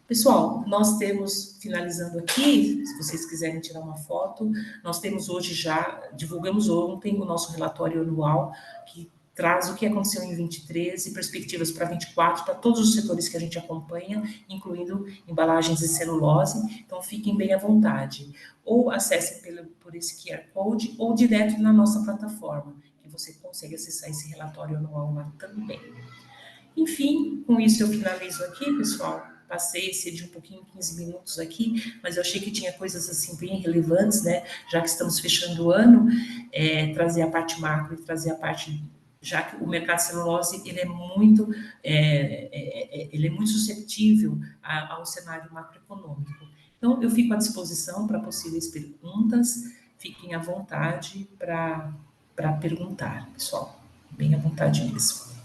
Pessoal, nós temos, finalizando aqui, se vocês quiserem tirar uma foto, nós temos hoje já, divulgamos ontem o nosso relatório anual, que traz o que aconteceu em 23 e perspectivas para 24, para todos os setores que a gente acompanha, incluindo embalagens e celulose. Então, fiquem bem à vontade. Ou acessem por esse QR Code, ou direto na nossa plataforma, que você consegue acessar esse relatório anual lá também. Enfim, com isso eu finalizo aqui, pessoal. Passei, excedi um pouquinho, 15 minutos aqui, mas eu achei que tinha coisas assim bem relevantes, né? Já que estamos fechando o ano, trazer a parte macro e trazer a parte, já que o mercado de celulose ele é muito suscetível ao cenário macroeconômico. Então, eu fico à disposição para possíveis perguntas. Fiquem à vontade para perguntar, pessoal. Bem à vontade mesmo.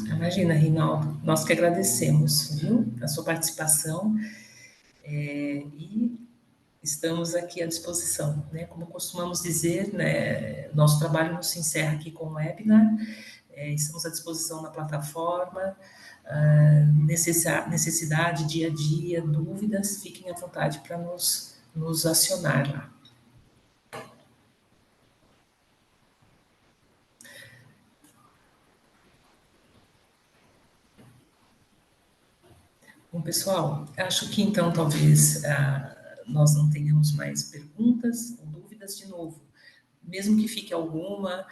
Imagina, Rinaldo, nós que agradecemos, viu, a sua participação e estamos aqui à disposição, né? Como costumamos dizer, né, nosso trabalho não se encerra aqui com o webinar, estamos à disposição na plataforma, necessidade, dia a dia, dúvidas, fiquem à vontade para nos acionar lá. Bom, pessoal, acho que então talvez nós não tenhamos mais perguntas ou dúvidas de novo. Mesmo que fique alguma,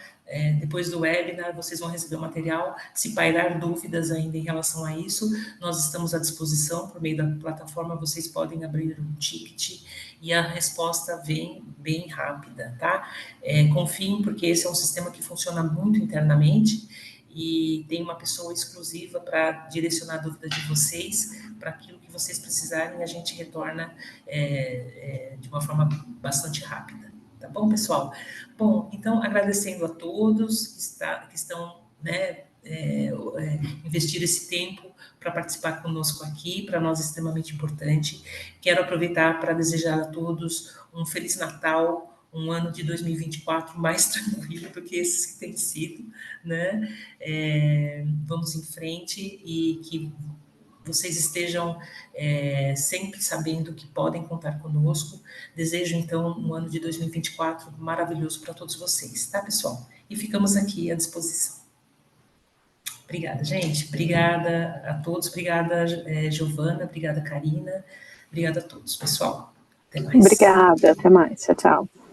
depois do webinar vocês vão receber o material. Se pairar dúvidas ainda em relação a isso, nós estamos à disposição por meio da plataforma, vocês podem abrir um ticket e a resposta vem bem rápida, tá? Confiem, porque esse é um sistema que funciona muito internamente e tem uma pessoa exclusiva para direcionar a dúvida de vocês, para aquilo que vocês precisarem, a gente retorna de uma forma bastante rápida. Tá bom, pessoal? Bom, então, agradecendo a todos que estão, né, investir esse tempo para participar conosco aqui, para nós é extremamente importante. Quero aproveitar para desejar a todos um Feliz Natal, um ano de 2024 mais tranquilo do que esse que tem sido, né? Vamos em frente e que vocês estejam sempre sabendo que podem contar conosco. Desejo, então, um ano de 2024 maravilhoso para todos vocês, tá, pessoal? E ficamos aqui à disposição. Obrigada, gente. Obrigada a todos. Obrigada, Giovana. Obrigada, Karina. Obrigada a todos, pessoal. Até mais. Obrigada. Até mais. Tchau, tchau.